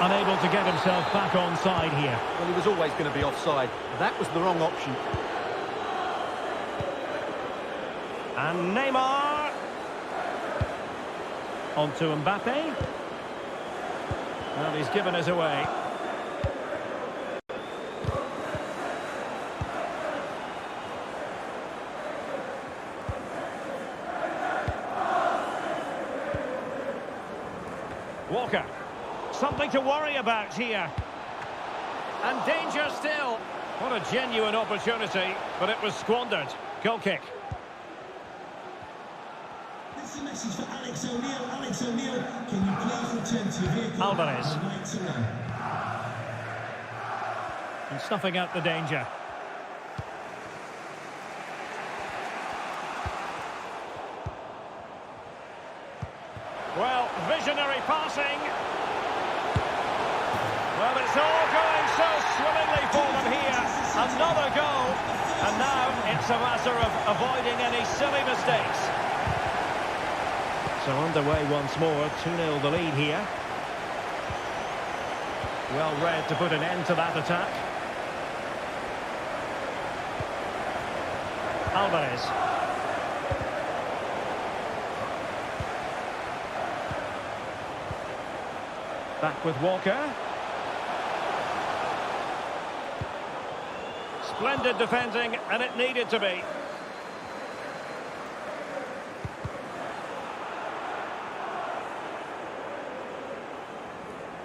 Unable to get himself back onside here. Well, he was always going to be offside. That was the wrong option. And Neymar. On to Mbappe. Well, he's given us away. Walker. Something to worry about here. And danger still. What a genuine opportunity, but it was squandered. Goal kick. This is a message for Alex O'Neill. Alex O'Neill, can you please return to your vehicle? Alvarez. The lights are on. And snuffing out the danger. Well, visionary passing. Well, it's all going so swimmingly for them here. Another goal. And now it's a matter of avoiding any silly mistakes. So underway once more, 2-0 the lead here. Well read to put an end to that attack. Alvarez. Back with Walker. Splendid defending, and it needed to be.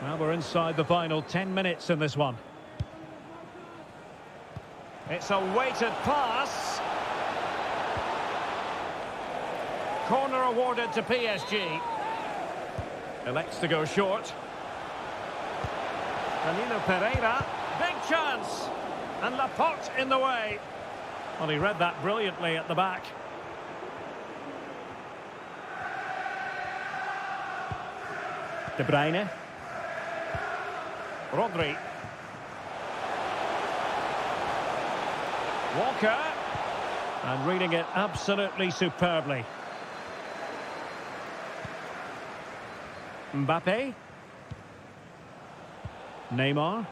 Well, we're inside the final 10 minutes in this one. It's a weighted pass. Corner awarded to PSG. Elects to go short. Danilo Pereira. Big chance. And Laporte in the way. Well, he read that brilliantly at the back. De Bruyne. Rodri. Walker. And reading it absolutely superbly. Mbappe. Neymar.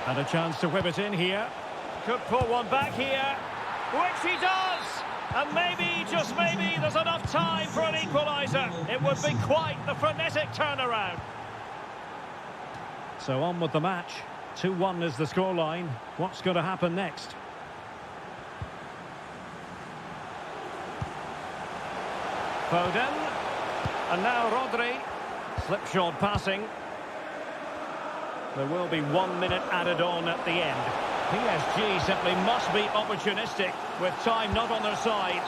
And a chance to whip it in here. Could pull one back here, which he does! And maybe, just maybe, there's enough time for an equaliser. It would be quite the frenetic turnaround. So on with the match. 2-1 is the scoreline. What's going to happen next? Foden. And now Rodri. Slipshod passing. There will be 1 minute added on at the end. PSG simply must be opportunistic with time not on their side.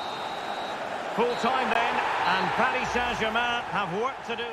Full time then, and Paris Saint-Germain have work to do.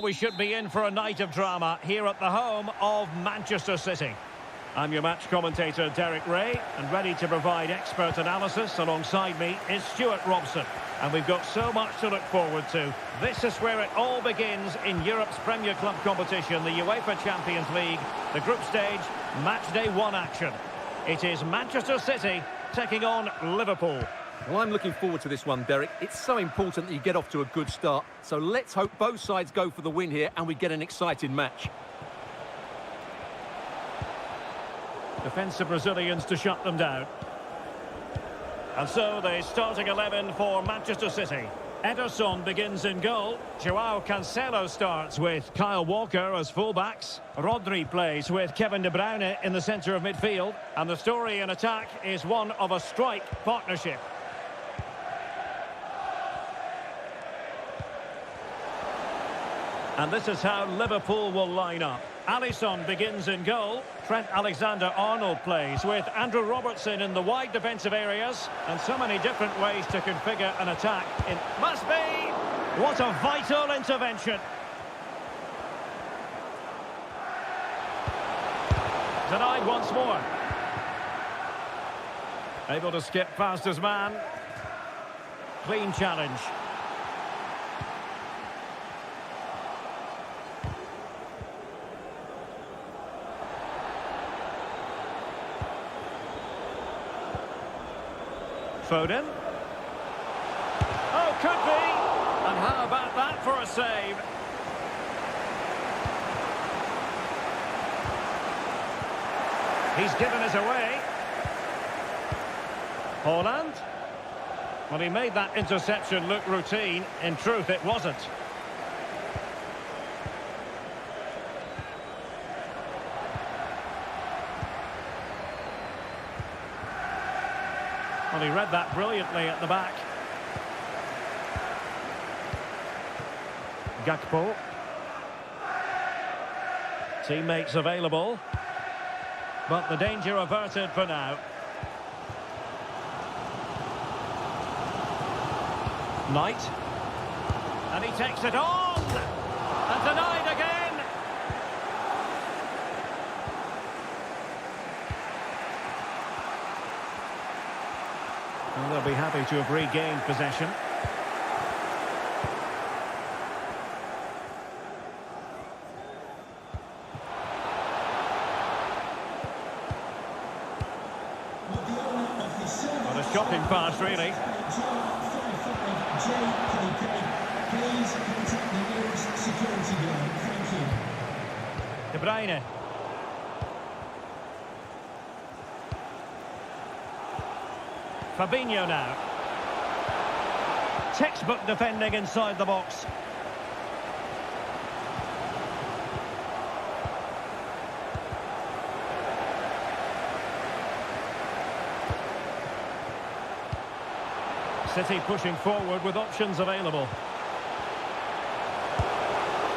We should be in for a night of drama here at the home of Manchester City. I'm your match commentator Derek Ray, and ready to provide expert analysis alongside me is Stuart Robson. And we've got so much to look forward to. This is where it all begins in Europe's Premier Club competition, the UEFA Champions League, the group stage, match day 1 action. It is Manchester City taking on Liverpool. Well, I'm looking forward to this one, Derek. It's so important that you get off to a good start. So let's hope both sides go for the win here and we get an exciting match. Defensive Brazilians to shut them down. And so the starting 11 for Manchester City. Ederson begins in goal. Joao Cancelo starts with Kyle Walker as fullbacks. Rodri plays with Kevin De Bruyne in the centre of midfield. And the story in attack is one of a strike partnership. And this is how Liverpool will line up. Alisson begins in goal. Trent Alexander-Arnold plays with Andrew Robertson in the wide defensive areas. And so many different ways to configure an attack. It must be! What a vital intervention. Denied once more. Able to skip past his man. Clean challenge. Foden. Oh, could be. And how about that for a save? He's given us away. Haaland. Well, he made that interception look routine. In truth, it wasn't. Well, he read that brilliantly at the back. Gakpo. Teammates available. But the danger averted for now. Knight. And he takes it on! And denied again! Well, they'll be happy to have regained possession. What a shocking pass, really. Please contact the nearest security guard. Thank you. De Bruyne. Fabinho now. Textbook defending inside the box. City pushing forward with options available.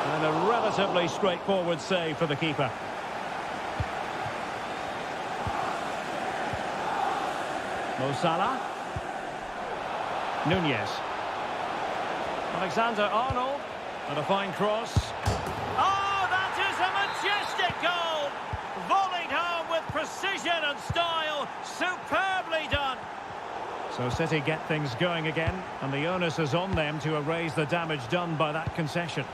And a relatively straightforward save for the keeper. Mo Salah. Nunez. Alexander-Arnold. And a fine cross. Oh, that is a majestic goal! Volleyed home with precision and style. Superbly done. So City get things going again, and the onus is on them to erase the damage done by that concession.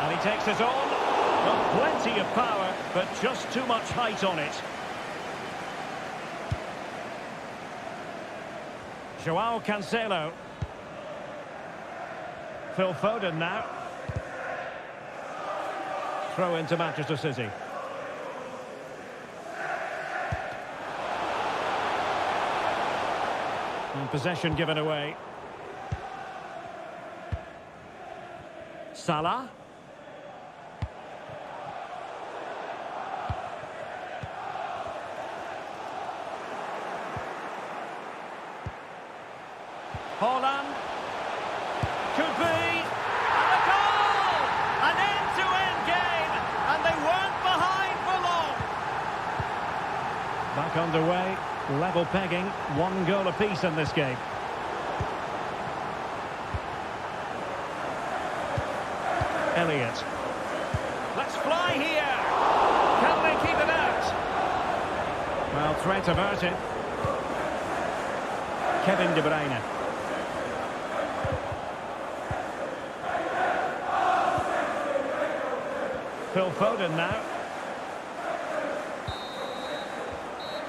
And he takes it on. Well, plenty of power, but just too much height on it. Joao Cancelo. Phil Foden now. Throw into Manchester City. And possession given away. Salah. Haaland. Could be. And a goal! An end-to-end game. And they weren't behind for long. Back underway. Level pegging. 1 goal apiece in this game. Elliott. Let's fly here. Can they keep it out? Well, threat averted. Kevin De Bruyne. Phil Foden now.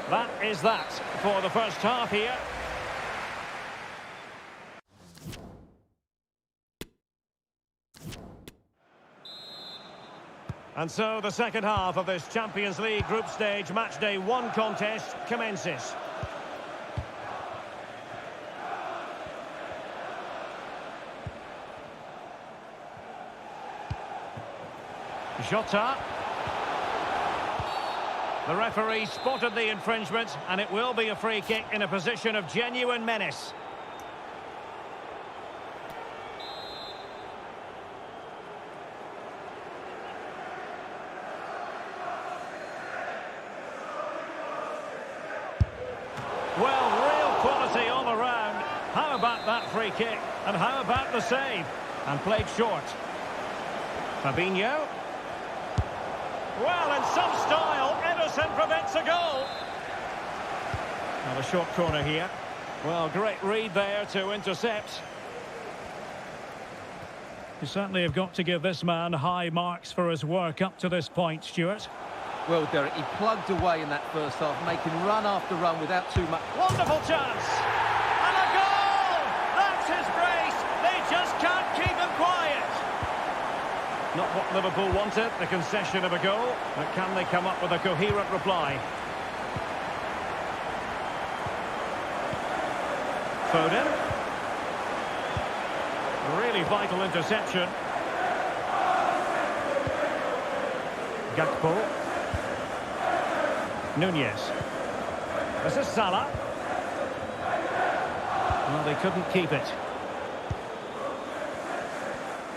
That is that for the first half here. And so the second half of this Champions League group stage match day 1 contest commences. Jota. The referee spotted the infringement, and it will be a free kick in a position of genuine menace. How about that free kick? And how about the save? And played short. Fabinho. Well, in some style, Ederson prevents a goal. Now a short corner here. Well, great read there to intercept. You certainly have got to give this man high marks for his work up to this point, Stuart. Well, Derek, he plugged away in that first half, making run after run without too much. Wonderful chance! And a goal! That's his brace! They just can't keep him quiet! Not what Liverpool wanted, the concession of a goal. But can they come up with a coherent reply? Foden. Really vital interception. Gakpo. Nunez. This is Salah. Well, they couldn't keep it.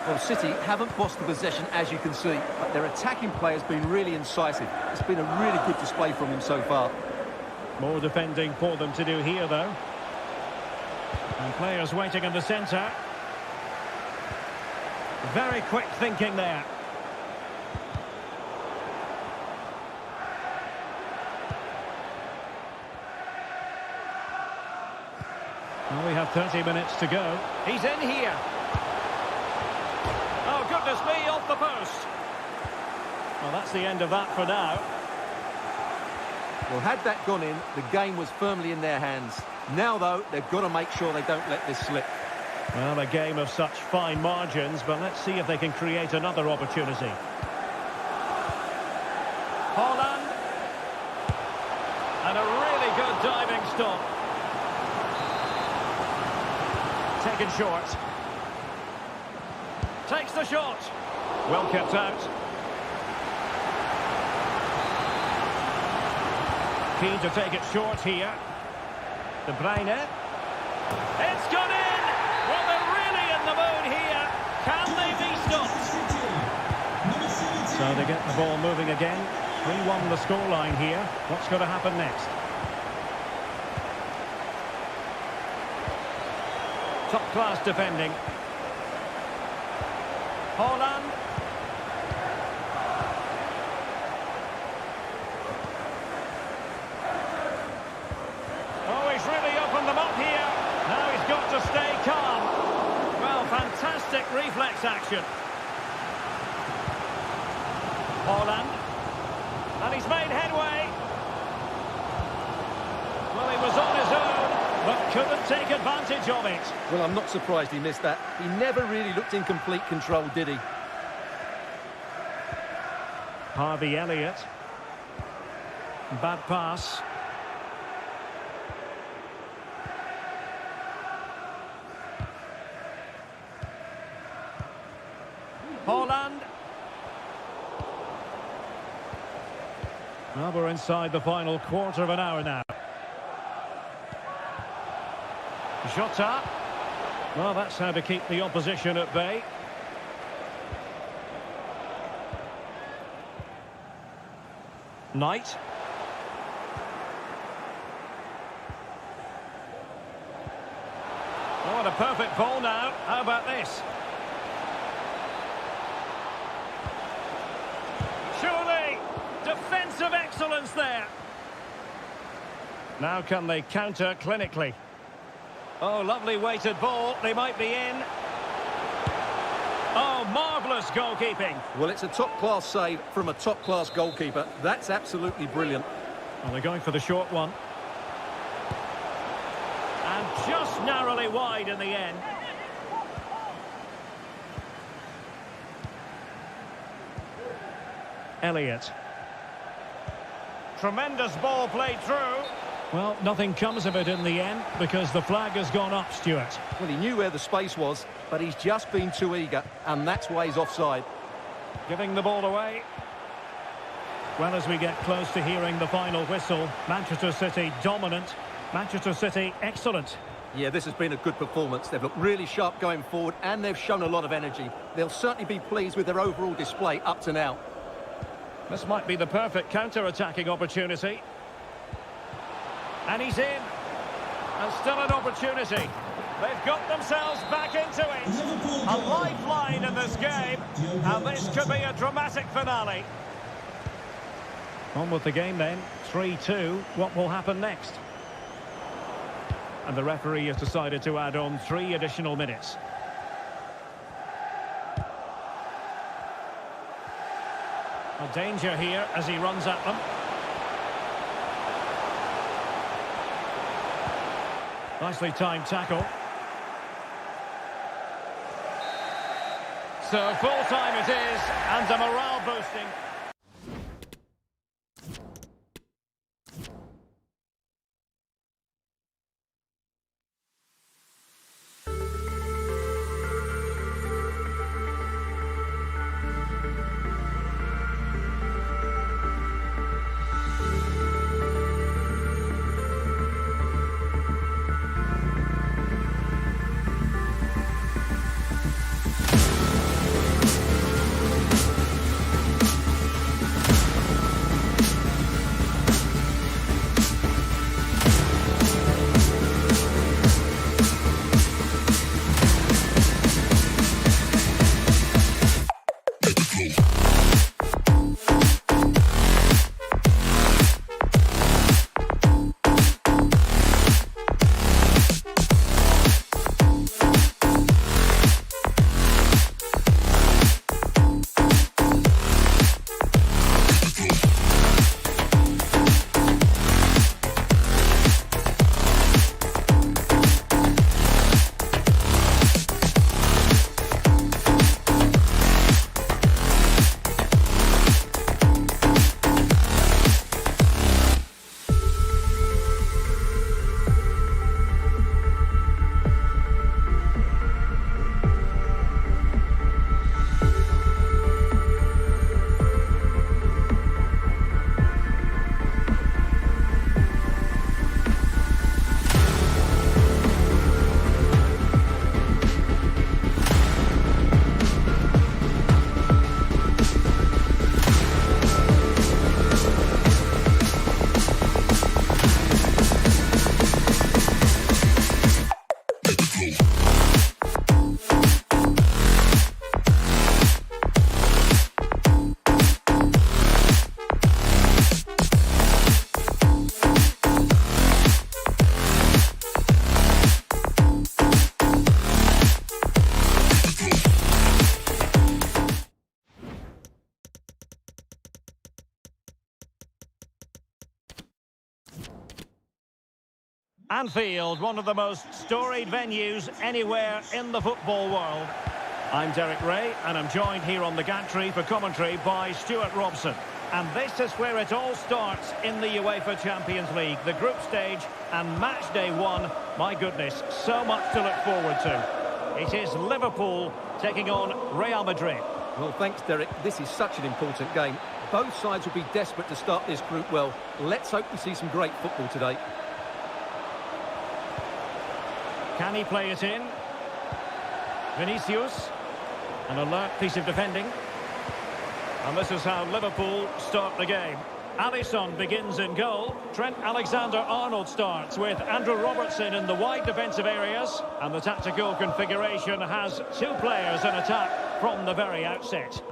Well, City haven't lost the possession, as you can see, but their attacking play has been really incisive. It's been a really good display from them so far. More defending for them to do here, though. And players waiting in the centre. Very quick thinking there. Well, we have 30 minutes to go. He's in here. Oh, goodness me, off the post. Well, that's the end of that for now. Well, had that gone in, the game was firmly in their hands. Now, though, they've got to make sure they don't let this slip. Well, a game of such fine margins, but let's see if they can create another opportunity. Holland. And a really good diving stop. Taken short. Takes the shot. Well kept out. Keen to take it short here. De Bruyne. It's gone in! Well, they're really in the mood here. Can they be stopped? So they get the ball moving again. 3-1 the scoreline here. What's going to happen next? Top-class defending. Holland. Oh, he's really opened them up here. Now he's got to stay calm. Well, fantastic reflex action. Holland. And he's made headway. Well, he was on his own, but couldn't take advantage of it. Well, I'm not surprised he missed that. He never really looked in complete control, did he? Harvey Elliott. Bad pass. Holland. Well, we're inside the final quarter of an hour now. Jota. Well, that's how to keep the opposition at bay. Knight. Oh, what a perfect ball now. How about this? Surely, defensive excellence there. Now can they counter clinically? Oh, lovely weighted ball. They might be in. Oh, marvellous goalkeeping. Well, it's a top-class save from a top-class goalkeeper. That's absolutely brilliant. Well, they're going for the short one. And just narrowly wide in the end. Elliott. Tremendous ball played through. Well, nothing comes of it in the end because the flag has gone up, Stuart. Well, he knew where the space was, but he's just been too eager, and that's why he's offside. Giving the ball away. Well, as we get close to hearing the final whistle, Manchester City dominant, Manchester City excellent. Yeah, this has been a good performance. They've looked really sharp going forward, and they've shown a lot of energy. They'll certainly be pleased with their overall display up to now. This might be the perfect counter-attacking opportunity. And he's in. And still an opportunity. They've got themselves back into it. A lifeline in this game, and this could be a dramatic finale. On with the game then, 3-2. What will happen next? And the referee has decided to add on 3 additional minutes. A danger here as he runs at them. Nicely timed tackle. So full time it is, and a morale boosting. Anfield, one of the most storied venues anywhere in the football world. I'm Derek Ray, and I'm joined here on the gantry for commentary by Stuart Robson. And this is where it all starts in the UEFA Champions League, the group stage and match day 1. My goodness, so much to look forward to. It is Liverpool taking on Real Madrid. Well, thanks, Derek. This is such an important game. Both sides will be desperate to start this group well. Let's hope we see some great football today. Can he play it in? Vinicius. An alert piece of defending. And this is how Liverpool start the game. Alisson begins in goal. Trent Alexander-Arnold starts with Andrew Robertson in the wide defensive areas. And the tactical configuration has 2 players in attack from the very outset.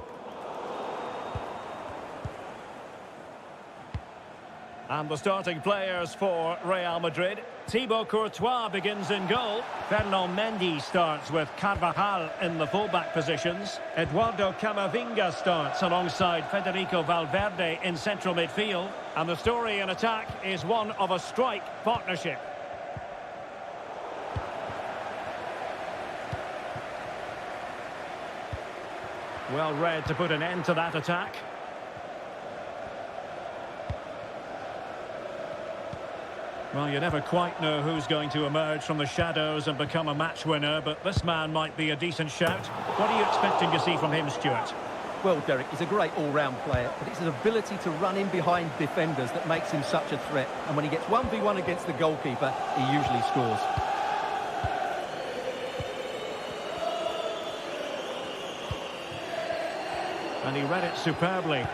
And the starting players for Real Madrid. Thibaut Courtois begins in goal. Fernand Mendy starts with Carvajal in the fullback positions. Eduardo Camavinga starts alongside Federico Valverde in central midfield. And the story in attack is one of a strike partnership. Well read to put an end to that attack. Well, you never quite know who's going to emerge from the shadows and become a match winner, but this man might be a decent shout. What are you expecting to see from him, Stuart? Well, Derek, he's a great all-round player, but it's his ability to run in behind defenders that makes him such a threat. And when he gets 1v1 against the goalkeeper, he usually scores. And he read it superbly.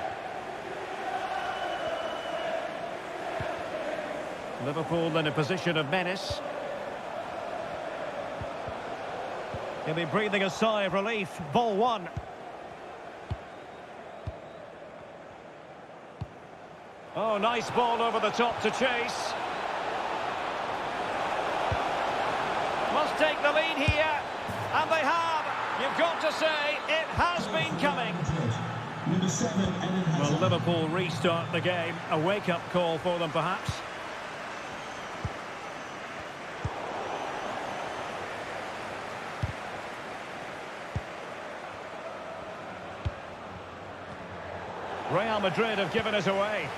Liverpool in a position of menace. He'll be breathing a sigh of relief. Ball one. Oh, nice ball over the top to chase. Must take the lead here. And they have. You've got to say, it has been coming. Number 7, Eden Well, Hazard. Liverpool restart the game. A wake-up call for them, perhaps. Real Madrid have given us away.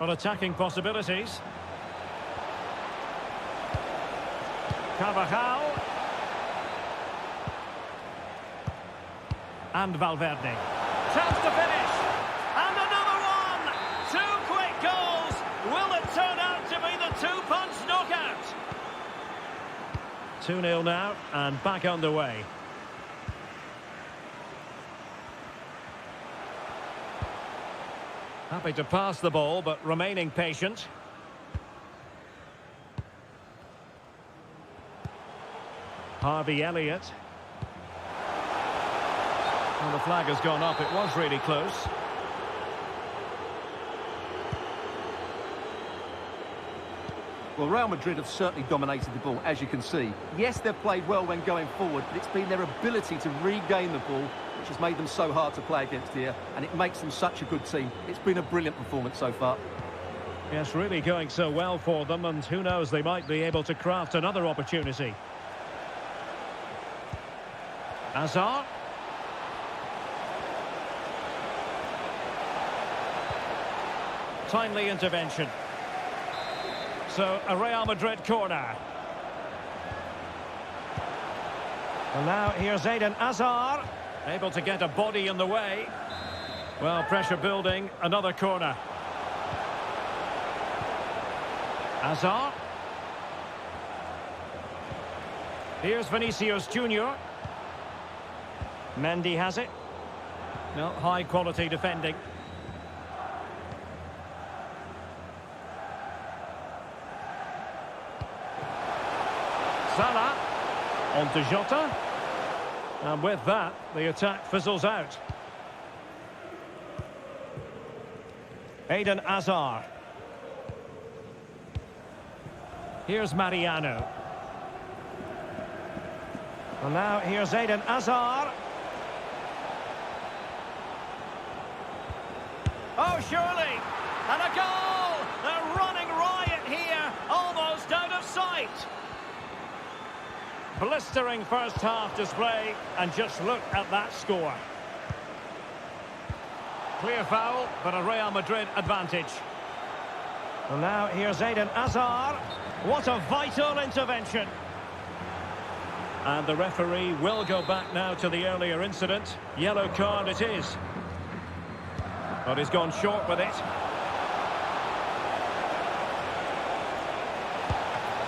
On attacking possibilities. Carvajal. And Valverde. Chance to finish. And another one. 2 quick goals. Will it turn out to be the 2-punch knockout? 2-0 now and back underway. Happy to pass the ball, but remaining patient. Harvey Elliott. Well, the flag has gone up. It was really close. Well, Real Madrid have certainly dominated the ball, as you can see. Yes, they've played well when going forward, but it's been their ability to regain the ball which has made them so hard to play against here, and it makes them such a good team. It's been a brilliant performance so far. Yes, really going so well for them, and who knows, they might be able to craft another opportunity. Hazard. Timely intervention. So, a Real Madrid corner. And now here's Eden Hazard. Able to get a body in the way. Well, pressure building. Another corner. Hazard. Here's Vinicius Junior. Mendy has it. No, high quality defending. Salah on to Jota, and with that the attack fizzles out. Eden Hazard. Here's Mariano. And now here's Eden Hazard. Oh, surely! And a goal! They're running riot here, almost out of sight. Blistering first half display, and just look at that score. Clear foul, but a Real Madrid advantage. And now here's Eden Hazard. What a vital intervention. And the referee will go back now to the earlier incident. Yellow card it is. But he's gone short with it.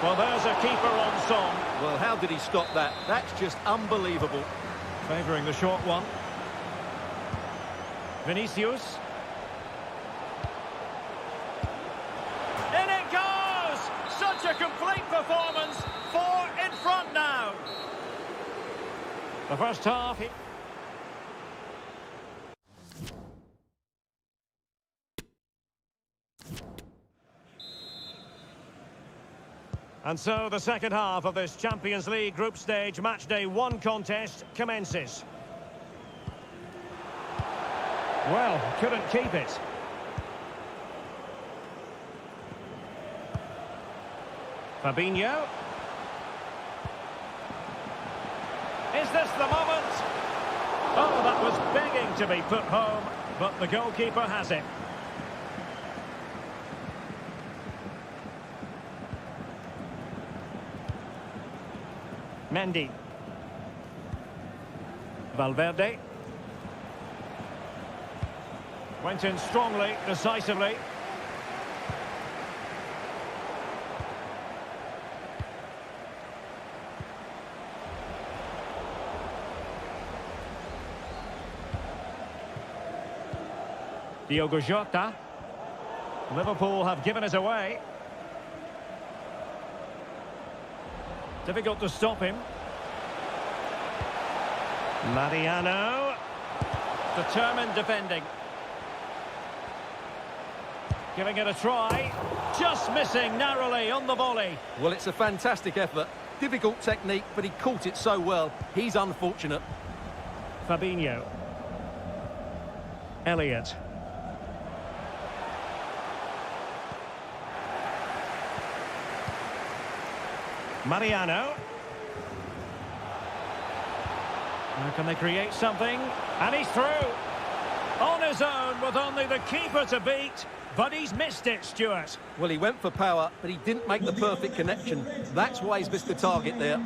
Well, there's a keeper on song. Well, how did he stop that? That's just unbelievable. Favouring the short one. Vinicius. In it goes! Such a complete performance. 4 in front now. The first half. And so the second half of this Champions League group stage match day 1 contest commences. Well, couldn't keep it. Fabinho. Is this the moment? Oh, that was begging to be put home, but the goalkeeper has it. Mendy. Valverde. Went in strongly, decisively. Diogo Jota. Liverpool have given us away. Difficult to stop him. Mariano. Determined defending. Giving it a try. Just missing narrowly on the volley. Well, it's a fantastic effort. Difficult technique, but he caught it so well. He's unfortunate. Fabinho. Elliott. Mariano. Now can they create something? And he's through. On his own with only the keeper to beat. But he's missed it, Stuart. Well, he went for power, but he didn't make the perfect connection. That's why he's missed the target there.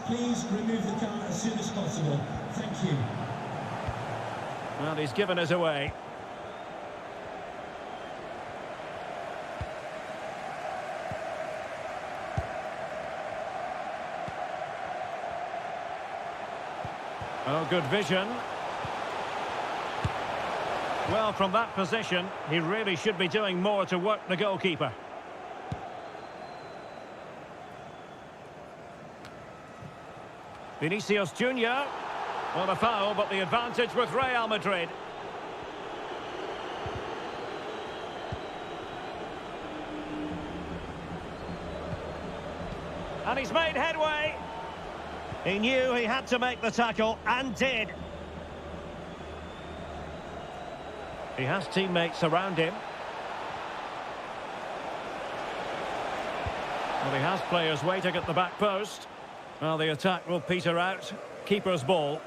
Please remove the car as soon as possible. Thank you. Well, he's given us away. Oh, good vision. Well, from that position, he really should be doing more to work the goalkeeper. Vinicius Junior. Well, a foul, but the advantage with Real Madrid. And he's made headway. He knew he had to make the tackle, and did. He has teammates around him. Well, he has players waiting at the back post. Well, the attack will peter out. Keeper's ball.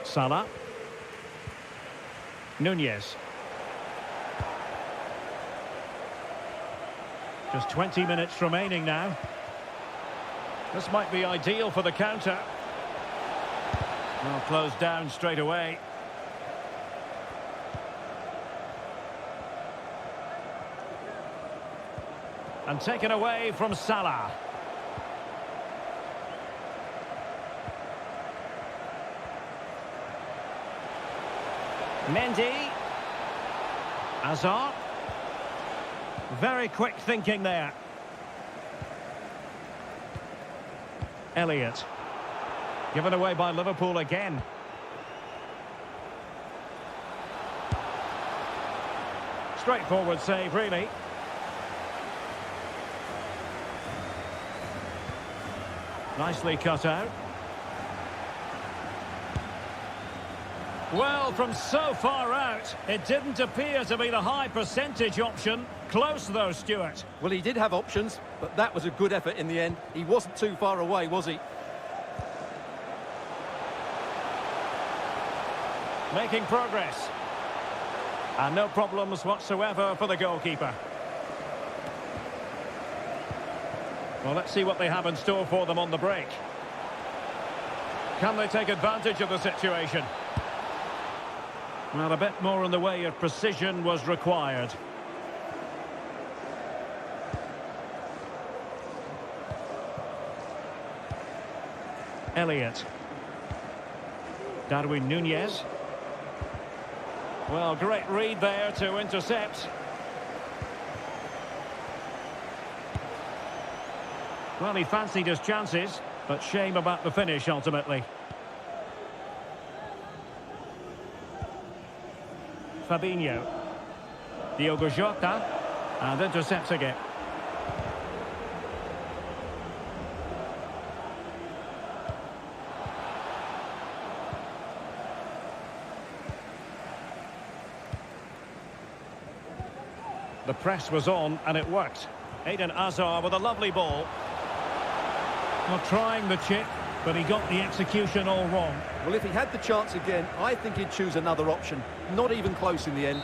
Salah. Nunez. Just 20 minutes remaining now. This might be ideal for the counter. Well, closed down straight away. And taken away from Salah. Mendy. Hazard. Very quick thinking there. Elliott. Given away by Liverpool again. Straightforward save, really. Nicely cut out. Well, from so far out, it didn't appear to be the high percentage option. Close, though, Stuart. Well, he did have options, but that was a good effort in the end. He wasn't too far away, was he? Making progress. And no problems whatsoever for the goalkeeper. Well, let's see what they have in store for them on the break. Can they take advantage of the situation? Well, a bit more in the way of precision was required. Elliott. Darwin Nunez. Well, great read there to intercept. Well, he fancied his chances, but shame about the finish ultimately. Fabinho. Diogo Jota. And intercepts again. The press was on and it worked. Eden Hazard with a lovely ball. Well, trying the chip, but he got the execution all wrong. Well, if he had the chance again, I think he'd choose another option. Not even close in the end.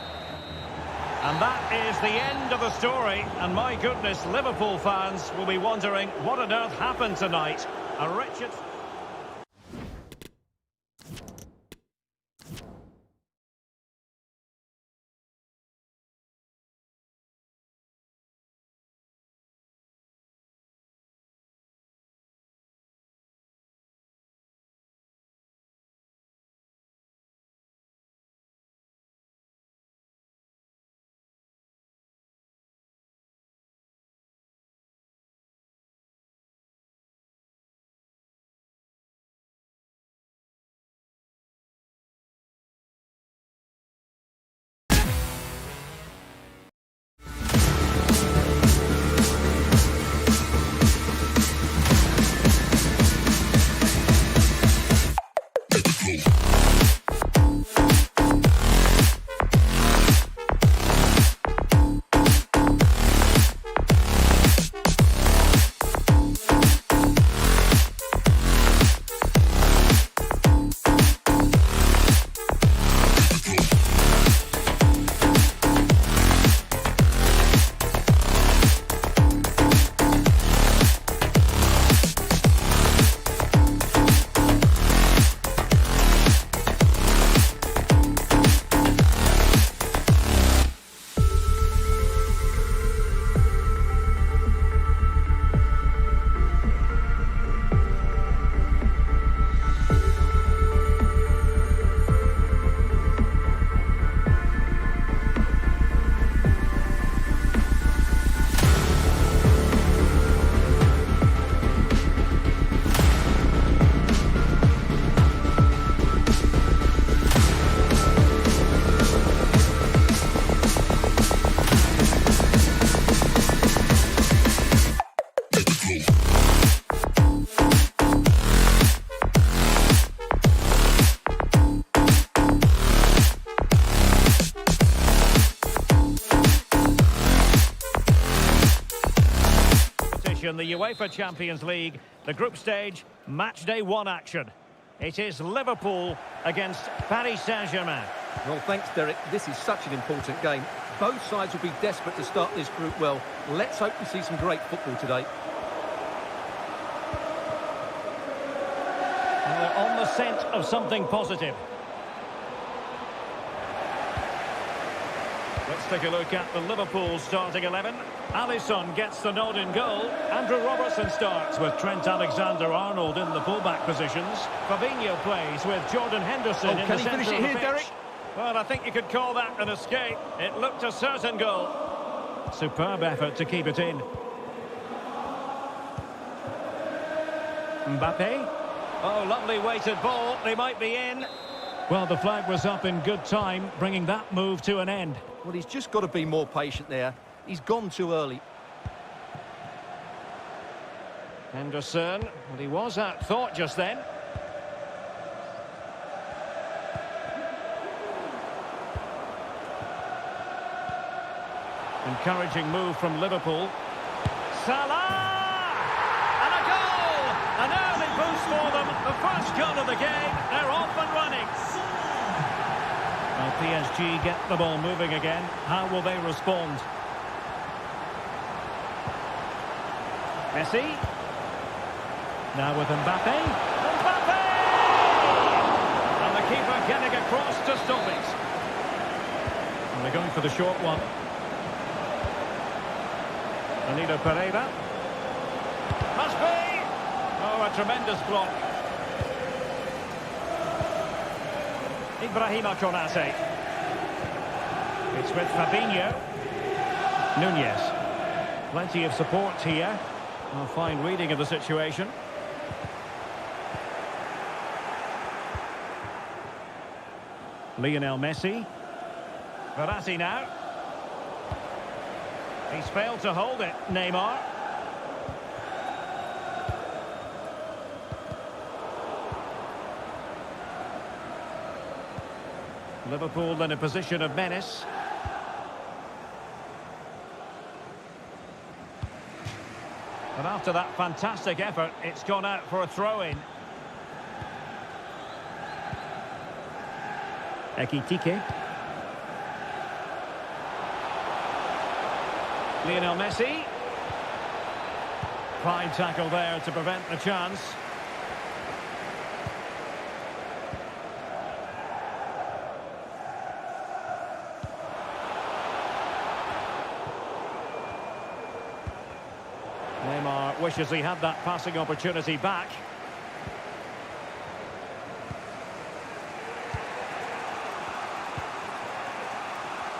And that is the end of the story. And my goodness, Liverpool fans will be wondering what on earth happened tonight. A wretched... competition, the UEFA Champions League, the group stage, match day 1 action. It is Liverpool against Paris Saint-Germain. Well, thanks, Derek. This is such an important game. Both sides will be desperate to start this group well. Let's hope we see some great football today. And they're on the scent of something positive. Let's take a look at the Liverpool starting 11. Alisson gets the nod in goal. Andrew Robertson starts with Trent Alexander-Arnold in the fullback positions. Fabinho plays with Jordan Henderson in the centre of the pitch. Can he finish it here, Derek? Well, I think you could call that an escape. It looked a certain goal. Superb effort to keep it in. Mbappe. Oh, lovely weighted ball. They might be in. Well, the flag was up in good time, bringing that move to an end. Well, he's just got to be more patient there. He's gone too early. Henderson, well, he was at thought just then. Encouraging move from Liverpool. Salah! And a goal! An early boost for them. The first goal of the game. They're off and running. Well, PSG get the ball moving again. How will they respond? Messi. Now with Mbappe. Mbappe! And the keeper getting across to stop it. And they're going for the short one. Danilo Pereira. Must be! Oh, a tremendous block. Ibrahima Konate. It's with Fabinho. Nunez. Plenty of support here. A fine reading of the situation. Lionel Messi. Verratti now. He's failed to hold it, Neymar. Liverpool in a position of menace. But after that fantastic effort, it's gone out for a throw-in. Ekitike. Lionel Messi. Fine tackle there to prevent the chance. Neymar wishes he had that passing opportunity back.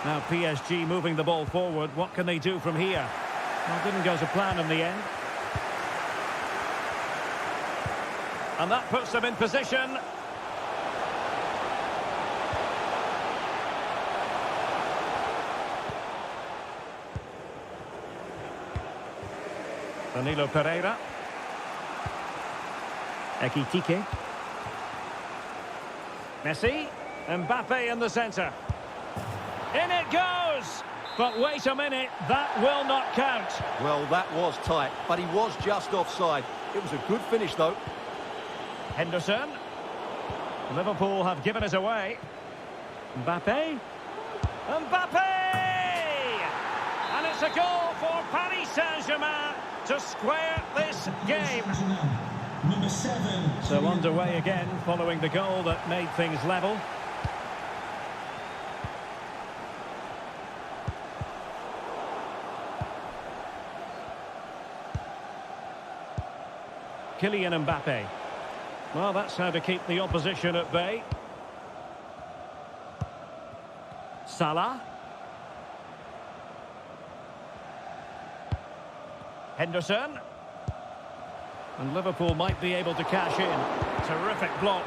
Now PSG moving the ball forward. What can they do from here? Well, didn't go to plan in the end. And that puts them in position. Danilo Pereira. Ekitike. Messi. Mbappe in the centre. In it goes! But wait a minute, that will not count. Well, that was tight, but he was just offside. It was a good finish, though. Henderson. Liverpool have given it away. Mbappe. Mbappe! And it's a goal for Paris Saint-Germain to square this game. So underway again following the goal that made things level. Kylian Mbappe. Well, that's how to keep the opposition at bay. Salah. Henderson. And Liverpool might be able to cash in. Terrific block.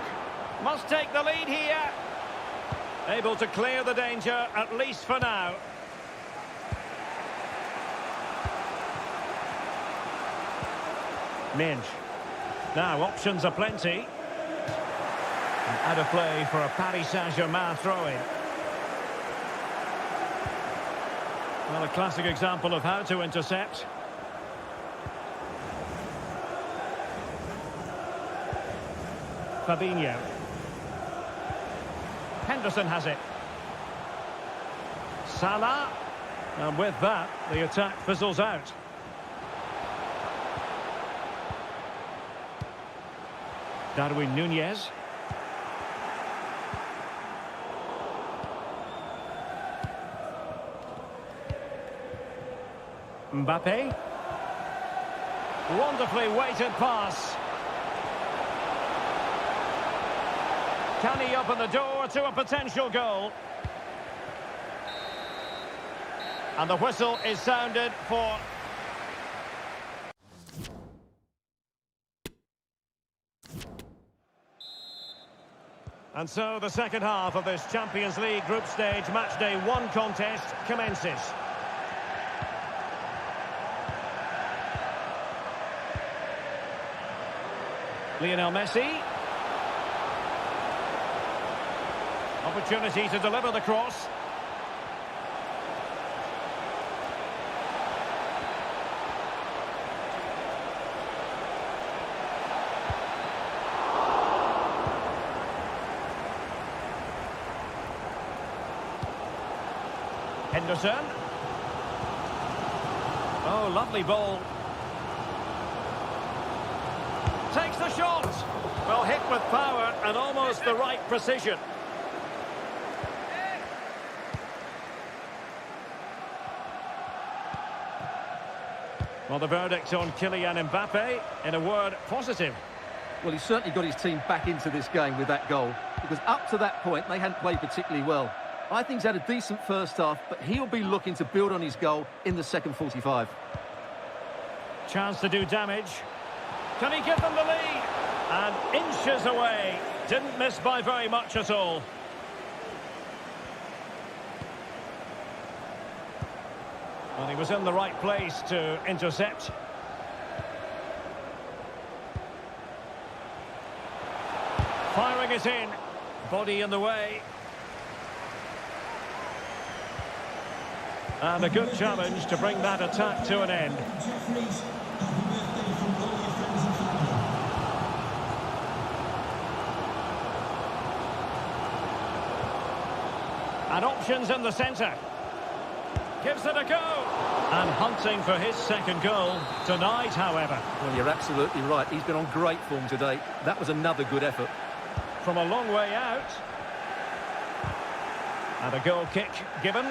Must take the lead here. Able to clear the danger, at least for now. Minge. Now, options are plenty. And out of play for a Paris Saint-Germain throw-in. Well, a classic example of how to intercept. Fabinho. Henderson has it. Salah. And with that, the attack fizzles out. Darwin Nunez. Mbappe. Wonderfully weighted pass. Can he open the door to a potential goal? And the whistle is sounded for... And so the second half of this Champions League group stage match day 1 contest commences. Lionel Messi. Opportunity to deliver the cross. Henderson. Oh, lovely ball. Takes the shot. Well, hit with power and almost the right precision. Well, the verdict on Kylian Mbappe, in a word, positive. Well, he's certainly got his team back into this game with that goal, because up to that point, they hadn't played particularly well. I think he's had a decent first half, but he'll be looking to build on his goal in the second 45. Chance to do damage. Can he give them the lead? And inches away. Didn't miss by very much at all. Well, he was in the right place to intercept. Firing it in. Body in the way. And a good challenge to bring that attack to an end. And options in the centre. Gives it a go. And hunting for his second goal tonight, however. Well, you're absolutely right. He's been on great form today. That was another good effort. From a long way out. And a goal kick given.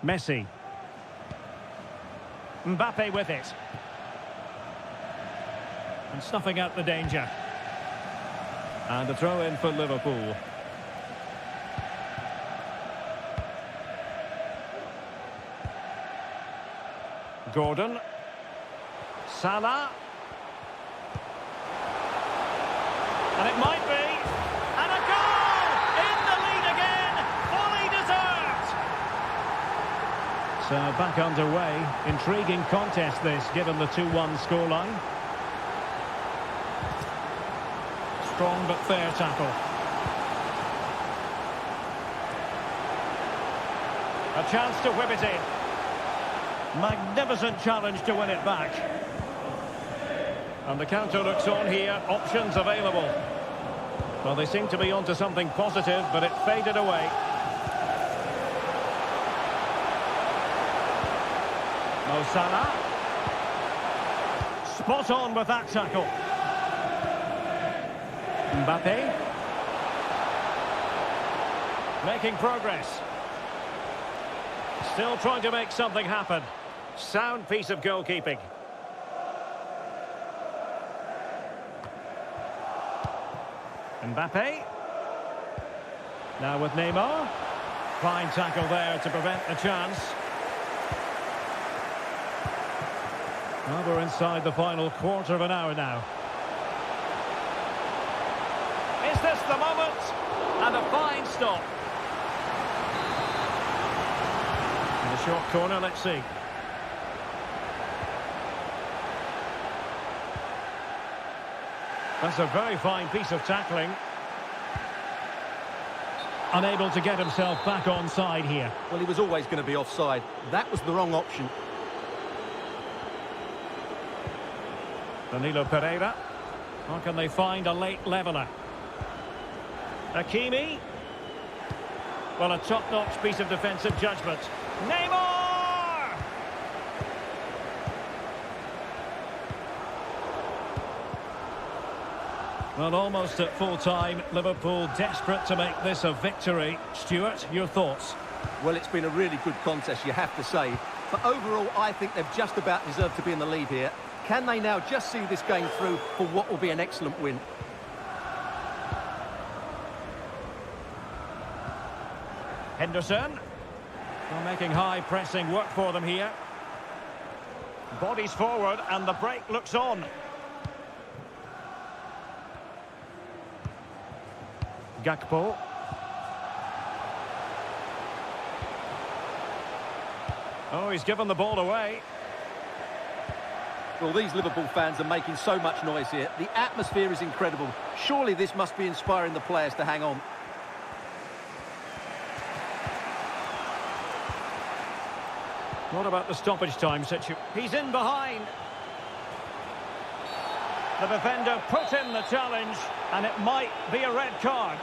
Messi. Mbappe with it. And snuffing out the danger. And a throw in for Liverpool. Gordon. Salah. And it might be. And a goal! In the lead again! Fully deserved! So back underway. Intriguing contest this, given the 2-1 scoreline. Strong but fair tackle. A chance to whip it in. Magnificent challenge to win it back. And the counter looks on here. Options available. Well, they seem to be onto something positive, but it faded away. Mo Salah. Spot on with that tackle. Mbappe. Making progress. Still trying to make something happen. Sound piece of goalkeeping. Mbappe. Now with Neymar. Fine tackle there to prevent a chance. Well, we're inside the final quarter of an hour now. Is this the moment? And a fine stop. In the short corner, let's see. That's a very fine piece of tackling. Unable to get himself back on side here. Well, he was always going to be offside. That was the wrong option. Danilo Pereira. How can they find a late leveller? Hakimi. Well, a top-notch piece of defensive judgment. Neymar! Well, almost at full time. Liverpool desperate to make this a victory. Stuart, your thoughts? Well, it's been a really good contest, you have to say. But overall, I think they've just about deserved to be in the lead here. Can they now just see this game through for what will be an excellent win? Henderson. They're making high pressing work for them here. Bodies forward and the break looks on. Gakpo. Oh, he's given the ball away. Well, these Liverpool fans are making so much noise here. The atmosphere is incredible. Surely this must be inspiring the players to hang on. What about the stoppage time situation? He's in behind. The defender put in the challenge, and it might be a red card.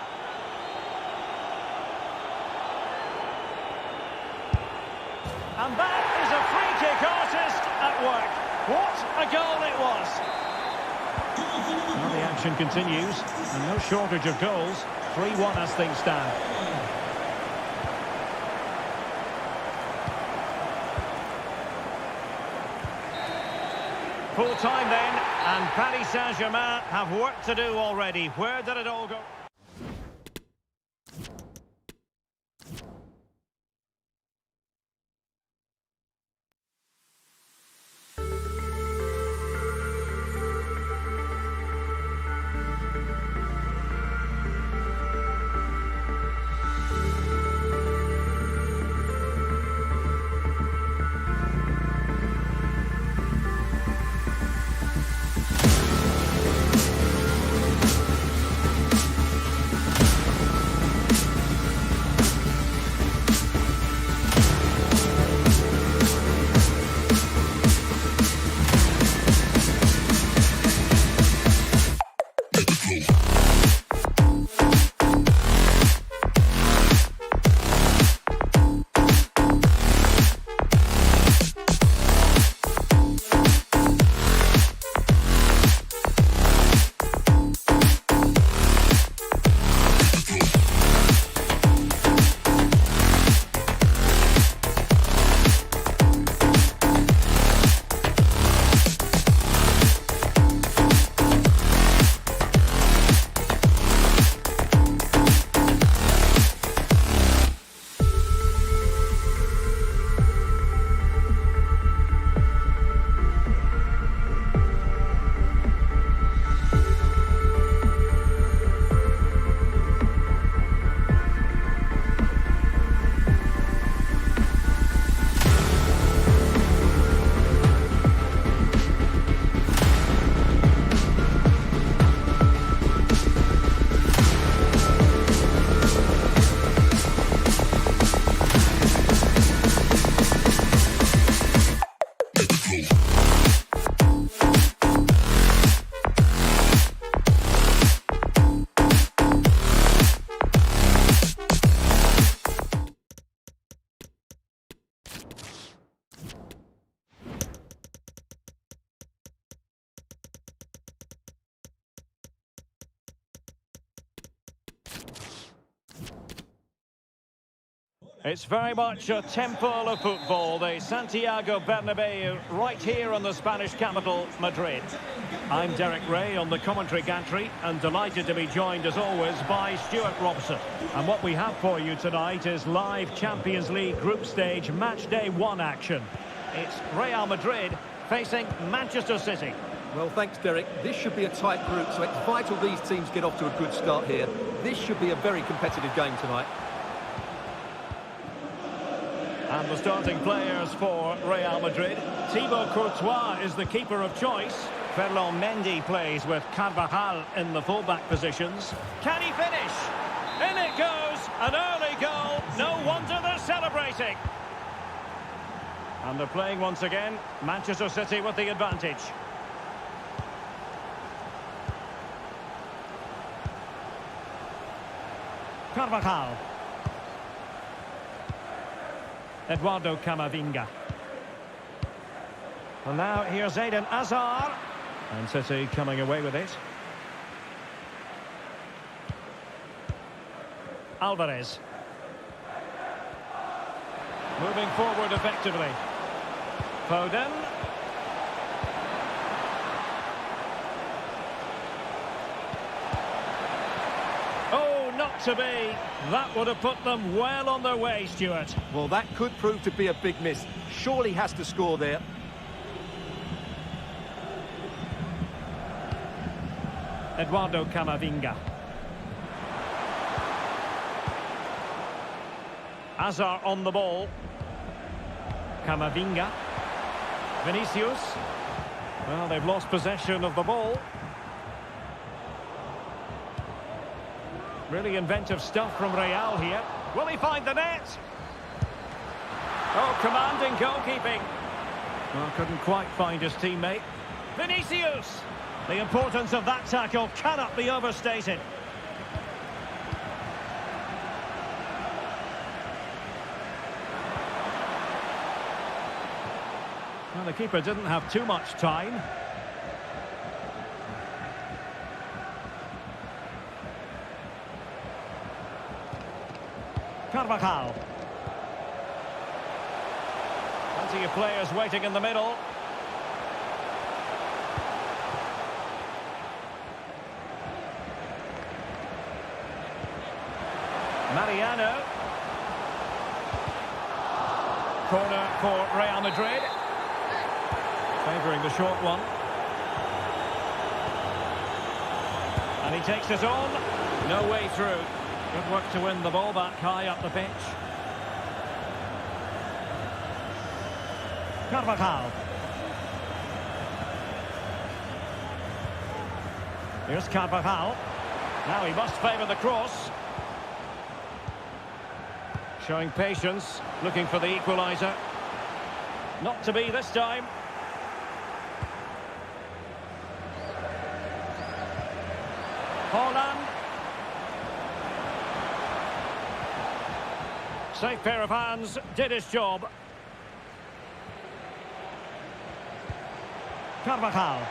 And that is a free-kick artist at work. What a goal it was. Well, the action continues, and no shortage of goals. 3-1 as things stand. Full time then, and Paris Saint-Germain have work to do already. Where did it all go? It's very much a temple of football, the Santiago Bernabeu, right here in the Spanish capital, Madrid. I'm Derek Ray on the commentary gantry, and delighted to be joined, as always, by Stuart Robson. And what we have for you tonight is live Champions League group stage match day 1 action. It's Real Madrid facing Manchester City. Well, thanks, Derek. This should be a tight group, so it's vital these teams get off to a good start here. This should be a very competitive game tonight. And the starting players for Real Madrid. Thibaut Courtois is the keeper of choice. Ferland Mendy plays with Carvajal in the fullback positions. Can he finish? In it goes, an early goal. No wonder they're celebrating. And they're playing once again. Manchester City with the advantage. Carvajal. Eduardo Camavinga. And now here's Eden Hazard. And City coming away with it. Alvarez. Moving forward effectively. Foden. Oh, not to be. That would have put them well on their way, Stuart. Well, that could prove to be a big miss. Surely has to score there. Eduardo Camavinga. Hazard on the ball. Camavinga. Vinicius. Well, they've lost possession of the ball. Really inventive stuff from Real here. Will he find the net? Oh, commanding goalkeeping. Well, couldn't quite find his teammate. Vinicius! The importance of that tackle cannot be overstated. Well, the keeper didn't have too much time. Carvajal. Plenty of players waiting in the middle. Mariano. Corner for Real Madrid. Favouring the short one. And he takes it on. No way through. Good work to win the ball back high up the pitch. Carvajal. Here's Carvajal. Now he must favour the cross. Showing patience, looking for the equaliser. Not to be this time. Holland. Safe pair of hands, did his job. Carvajal.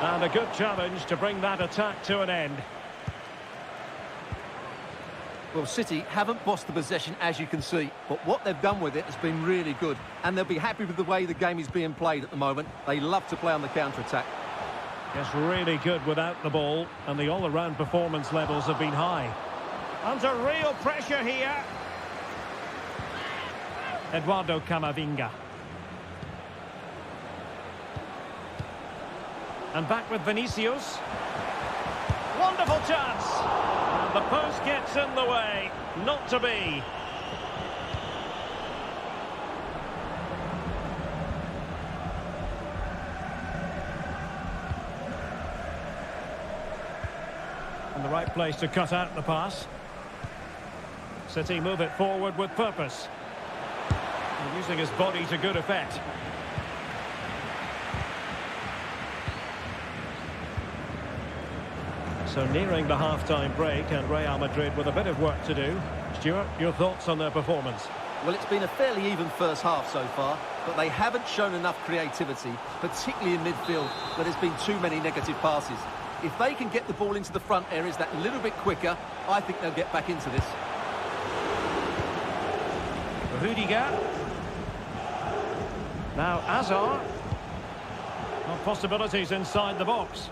And a good challenge to bring that attack to an end. Well, City haven't bossed the possession, as you can see, but what they've done with it has been really good, and they'll be happy with the way the game is being played at the moment. They love to play on the counter-attack. It's really good without the ball, and the all-around performance levels have been high. Under real pressure here. Eduardo Camavinga. And back with Vinicius. Wonderful chance. And the post gets in the way. Not to be. And the right place to cut out the pass. City move it forward with purpose. And using his body to good effect. So nearing the half-time break, and Real Madrid with a bit of work to do. Stuart, your thoughts on their performance? Well, it's been a fairly even first half so far, but they haven't shown enough creativity, particularly in midfield, where there's been too many negative passes. If they can get the ball into the front areas that little bit quicker, I think they'll get back into this. Rudiger. Now Hazard. Well, possibilities inside the box.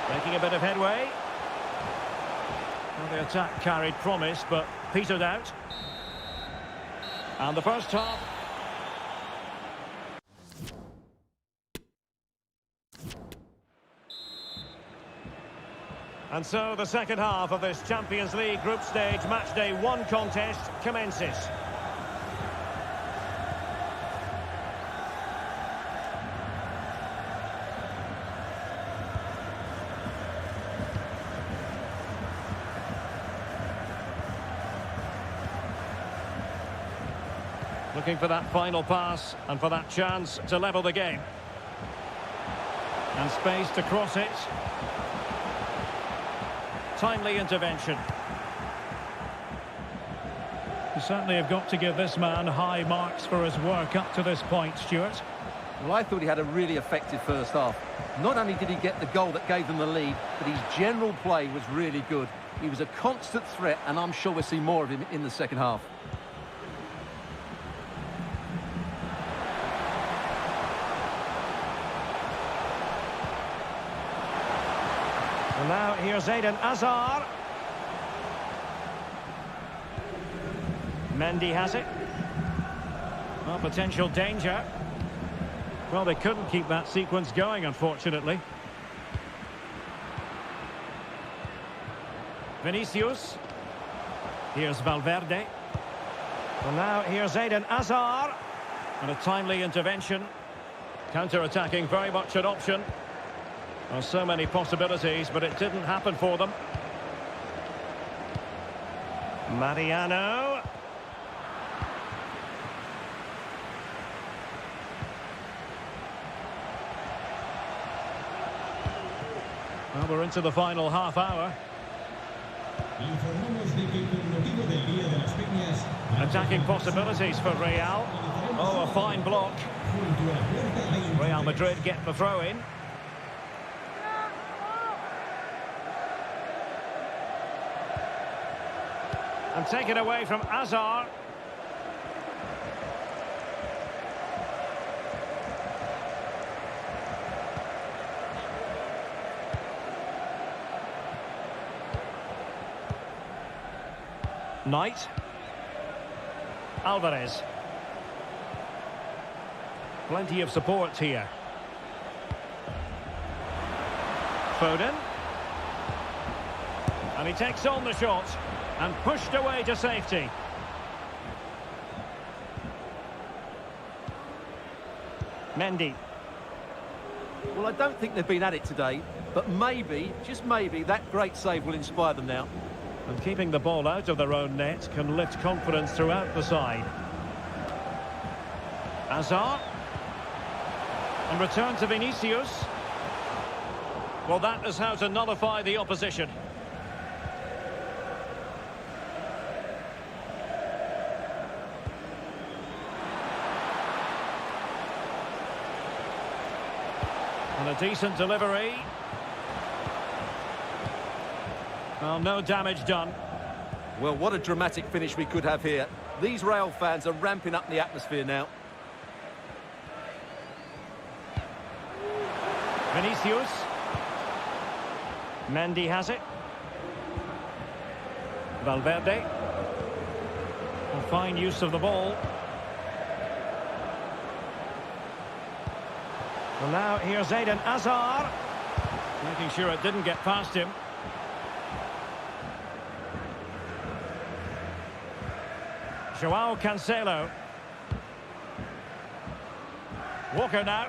Making a bit of headway. Well, the attack carried promise, but petered out. And the first half. And so the second half of this Champions League group stage matchday 1 contest commences. Looking for that final pass and for that chance to level the game. And space to cross it. Timely intervention. You certainly have got to give this man high marks for his work up to this point, Stuart. Well, I thought he had a really effective first half. Not only did he get the goal that gave them the lead, but his general play was really good. He was a constant threat, and I'm sure we'll see more of him in the second half. And now here's Eden Hazard. Mendy has it. Well, potential danger. Well, they couldn't keep that sequence going, unfortunately. Vinicius. Here's Valverde. And now here's Eden Hazard. And a timely intervention. Counter-attacking, very much an option. Well, so many possibilities, but it didn't happen for them. Mariano. Well, we're into the final half hour. Attacking possibilities for Real. Oh, a fine block. Real Madrid get the throw in. And taken away from Hazard. Knight. Alvarez. Plenty of support here. Foden. And he takes on the shot. And pushed away to safety. Mendy. Well, I don't think they've been at it today, but maybe, just maybe, that great save will inspire them now. And keeping the ball out of their own net can lift confidence throughout the side. Hazard. And return to Vinicius. Well, that is how to nullify the opposition. And a decent delivery. Well, no damage done. Well, what a dramatic finish we could have here. These Real fans are ramping up the atmosphere now. Vinicius. Mendy has it. Valverde. A fine use of the ball. Well, now here's Eden Hazard. Making sure it didn't get past him. Joao Cancelo. Walker now.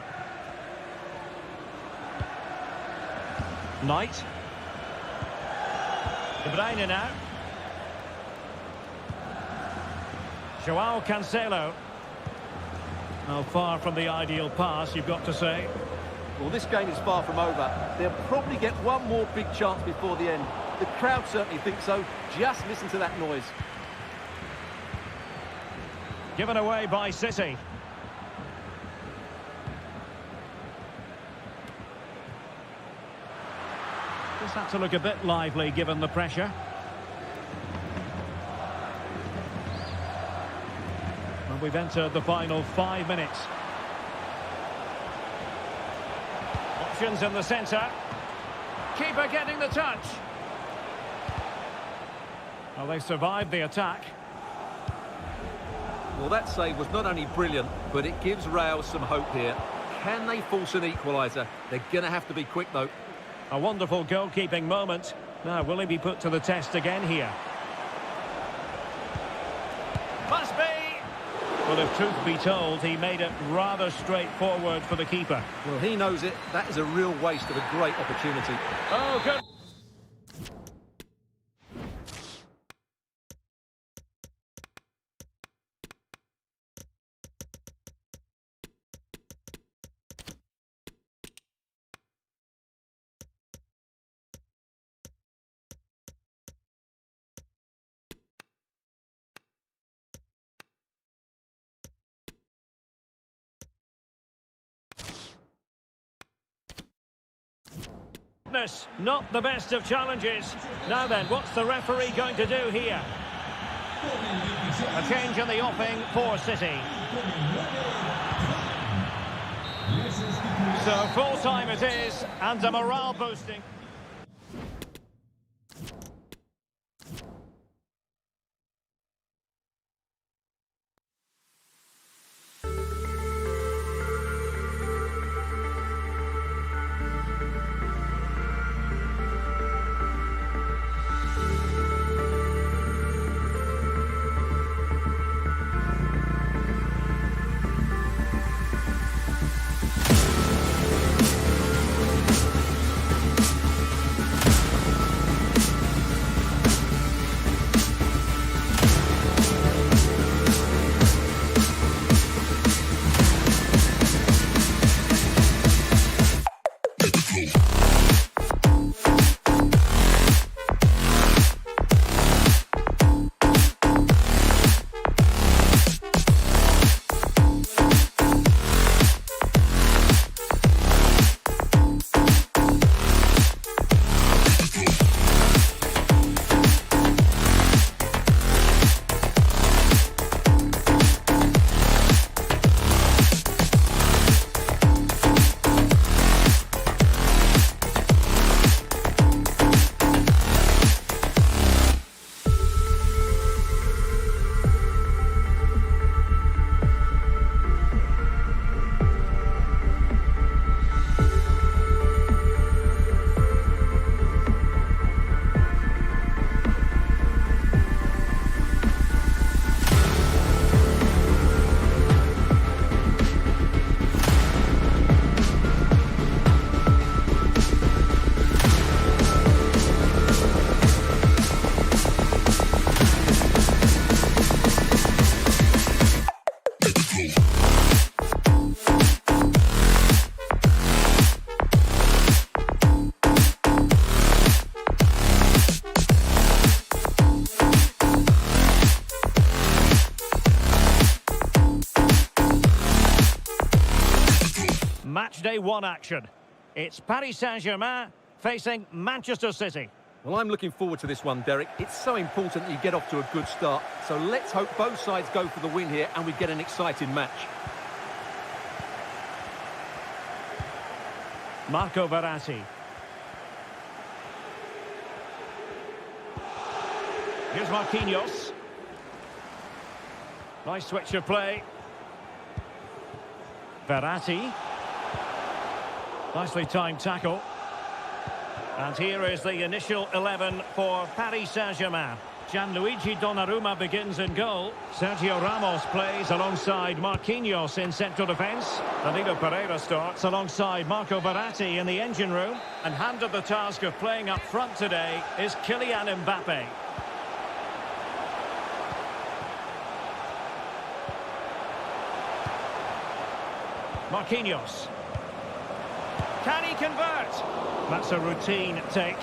Knight. De Bruyne now. Joao Cancelo. Oh, far from the ideal pass, you've got to say. Well, this game is far from over. They'll probably get one more big chance before the end. The crowd certainly think so. Just listen to that noise. Given away by City. Just had to look a bit lively given the pressure. And we've entered the final 5 minutes. Options in the centre. Keeper getting the touch. Well, they survived the attack. Well, that save was not only brilliant, but it gives Real some hope here. Can they force an equaliser? They're going to have to be quick, though. A wonderful goalkeeping moment. Now, will he be put to the test again here? Must be! Well, if truth be told, he made it rather straightforward for the keeper. Well, he knows it. That is a real waste of a great opportunity. Oh, good. Not the best of challenges. Now then, what's the referee going to do here? A change in the offing for City. So full time it is, and a morale boosting. Match day one action. It's Paris Saint-Germain facing Manchester City. Well, I'm looking forward to this one, Derek. It's so important that you get off to a good start. So let's hope both sides go for the win here and we get an exciting match. Marco Verratti. Here's Marquinhos. Nice switch of play. Verratti. Nicely timed tackle. And here is the initial 11 for Paris Saint-Germain. Gianluigi Donnarumma begins in goal. Sergio Ramos plays alongside Marquinhos in central defence. Danilo Pereira starts alongside Marco Verratti in the engine room. And handed the task of playing up front today is Kylian Mbappe. Marquinhos. Can he convert? That's a routine take.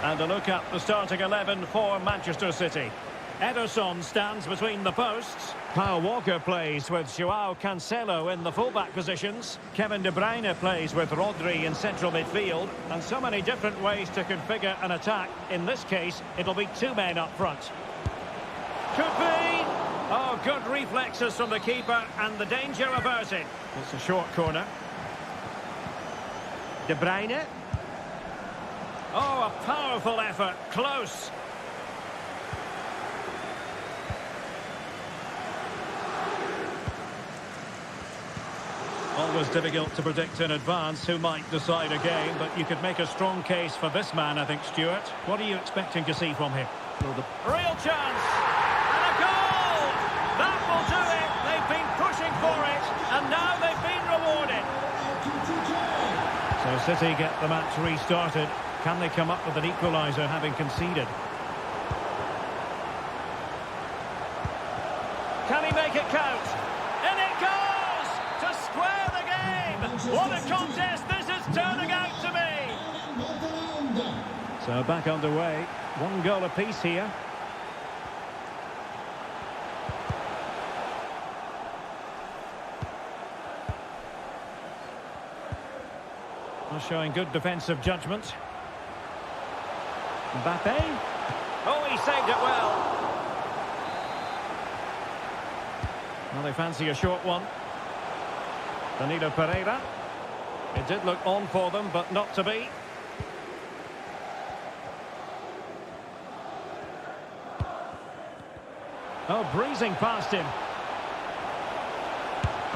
And a look at the starting 11 for Manchester City. Ederson stands between the posts. Kyle Walker plays with Joao Cancelo in the fullback positions. Kevin De Bruyne plays with Rodri in central midfield. And so many different ways to configure an attack. In this case, it'll be two men up front. Could be. Oh, good reflexes from the keeper and the danger averted. It's a short corner. De Bruyne. Oh, a powerful effort. Close. Always difficult to predict in advance who might decide a game, but you could make a strong case for this man, I think, Stuart. What are you expecting to see from him? Well, real chance! And a goal! That will do it! They've been pushing for it, and now they've been rewarded. So City get the match restarted. Can they come up with an equaliser having conceded? Can he make it count? And it goes! To square the game! What a contest this is turning out to be! So back underway. One goal apiece here. Well, showing good defensive judgment. Mbappe. Oh, he saved it well. Well, they fancy a short one. Danilo Pereira. It did look on for them, but not to be. Oh, breezing past him.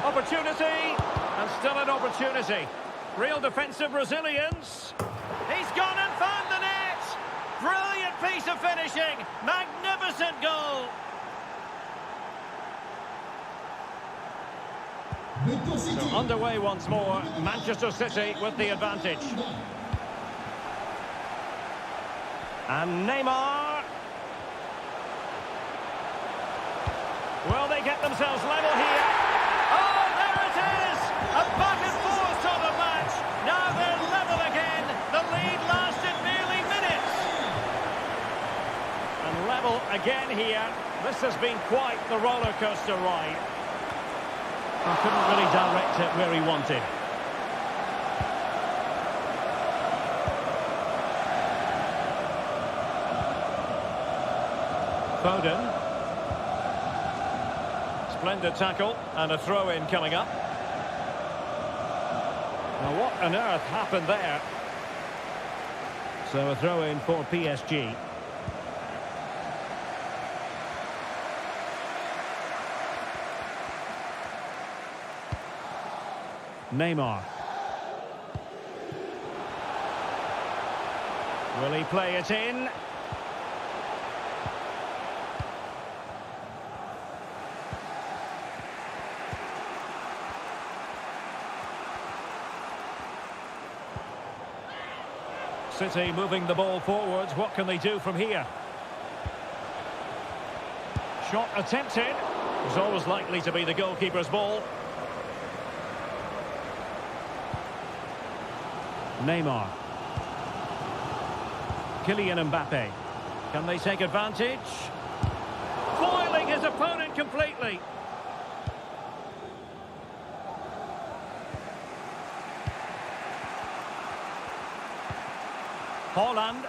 Opportunity, and still an opportunity. Real defensive resilience. He's gone and found the net. Brilliant piece of finishing. Magnificent goal. So underway once more. Manchester City with the advantage. And Neymar. Will they get themselves level here? Oh, there it is! A back and forth sort of match. Now they're level again. The lead lasted nearly minutes. And level again here. This has been quite the roller coaster ride. He couldn't really direct it where he wanted. Foden. Splendid tackle and a throw-in coming up. Now what on earth happened there? So a throw-in for PSG. Neymar. Will he play it in? City moving the ball forwards. What can they do from here? Shot attempted. It was always likely to be the goalkeeper's ball. Neymar. Kylian Mbappe. Can they take advantage? Foiling his opponent completely. Haaland.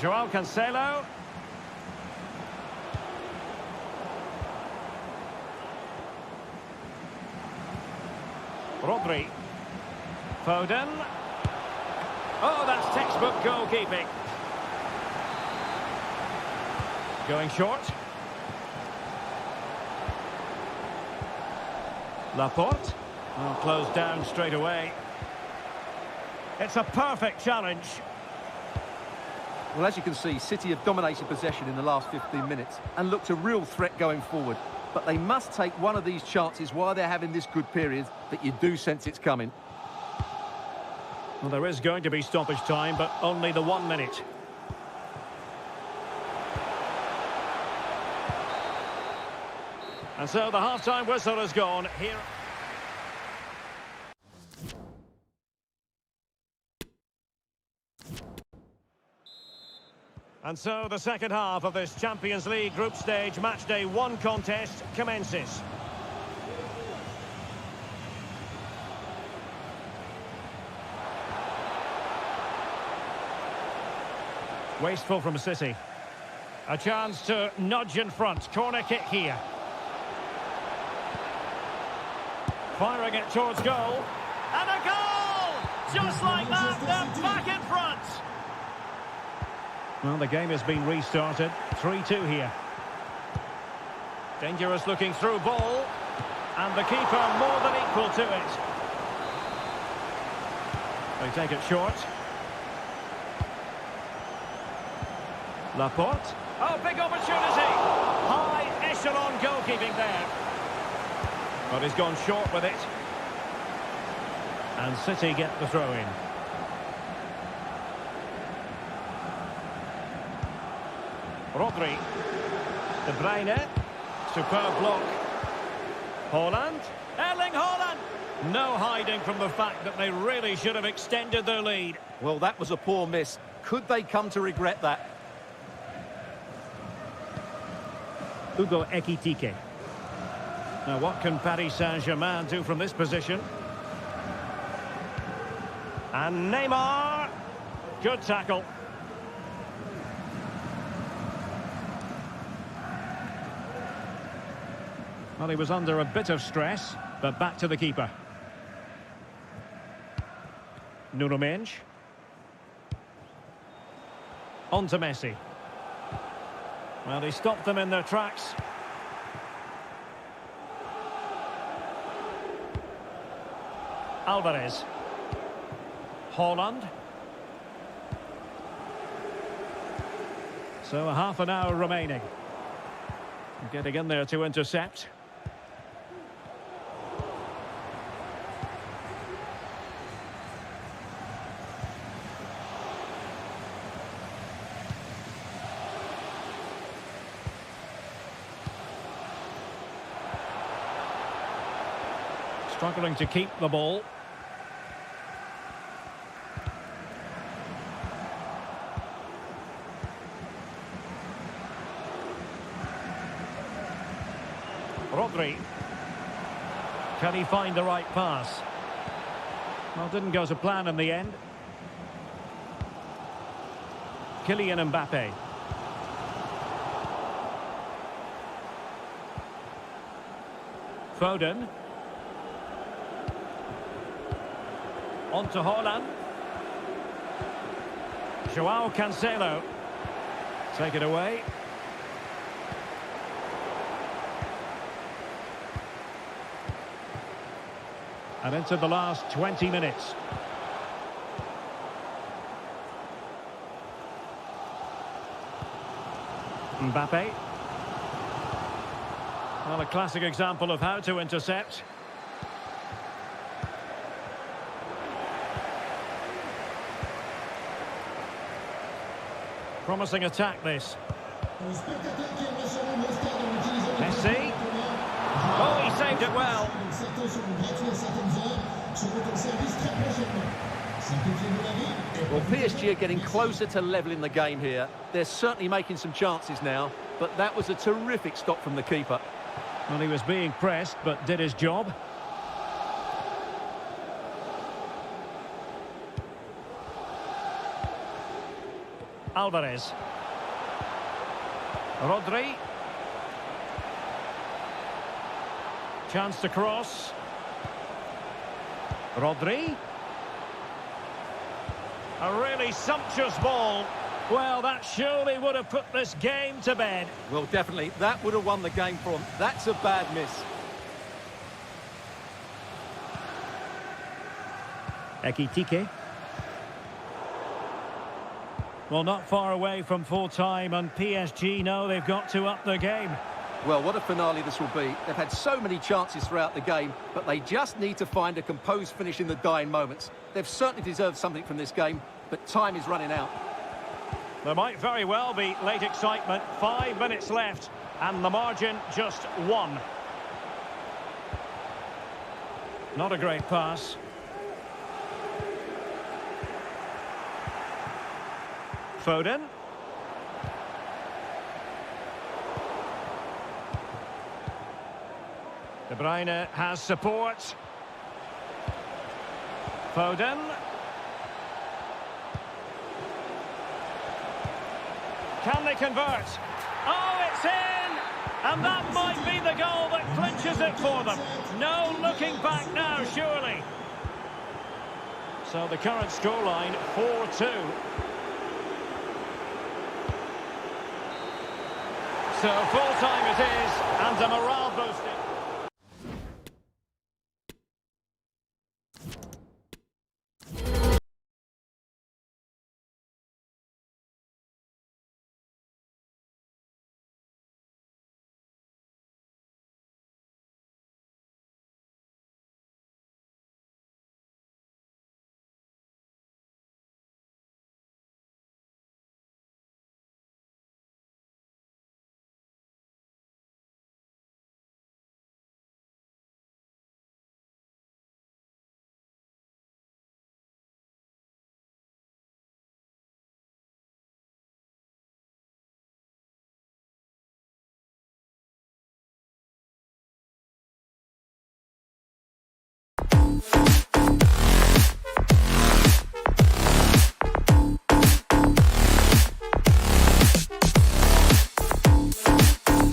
Joao Cancelo. Rodri. Foden. Oh, that's textbook goalkeeping. Going short. Laporte. Oh, closed down straight away. It's a perfect challenge. Well, as you can see, City have dominated possession in the last 15 minutes and looked a real threat going forward. But they must take one of these chances while they're having this good period that you do sense it's coming. Well, there is going to be stoppage time, but only the 1 minute. And so the half-time whistle has gone. Here. And so the second half of this Champions League group stage matchday 1 contest commences. Wasteful from City. A chance to nudge in front. Corner kick here. Firing it towards goal. And a goal! Just like that, they're back in front. Well, the game has been restarted. 3-2 here. Dangerous looking through ball. And the keeper more than equal to it. They take it short. Laporte. Oh, big opportunity. High echelon goalkeeping there. But he's gone short with it. And City get the throw in. Rodri. De Bruyne. Superb block. Haaland. Erling Haaland. No hiding from the fact that they really should have extended their lead. Well, that was a poor miss. Could they come to regret that? Hugo Ekitike. Now, what can Paris Saint-Germain do from this position? And Neymar. Good tackle. Well, he was under a bit of stress, but back to the keeper. Nuno Mendes. On to Messi. Well, he stopped them in their tracks. Alvarez. Haaland. So a half an hour remaining. Getting in there to intercept. Struggling to keep the ball. Rodri. Can he find the right pass? Well, didn't go to plan in the end. Kylian Mbappe. Foden. On to Haaland. Joao Cancelo. Take it away. And into the last 20 minutes. Mbappe. Well, a classic example of how to intercept. Promising attack, this. Messi. Oh, he saved it well. Well, PSG are getting closer to levelling the game here. They're certainly making some chances now, but that was a terrific stop from the keeper. Well, he was being pressed, but did his job. Alvarez. Rodri. Chance to cross. Rodri. A really sumptuous ball. Well, that surely would have put this game to bed. Well, definitely. That would have won the game for them. That's a bad miss. Ekitike. Well, not far away from full time, and PSG know they've got to up their game. Well, what a finale this will be. They've had so many chances throughout the game, but they just need to find a composed finish in the dying moments. They've certainly deserved something from this game, but time is running out. There might very well be late excitement. 5 minutes left, and the margin just 1. Not a great pass. Foden. De Bruyne has support. Foden. Can they convert? Oh, it's in! And that might be the goal that clinches it for them. No looking back now, surely. So the current scoreline, 4-2. So full-time it is, and a morale boosting.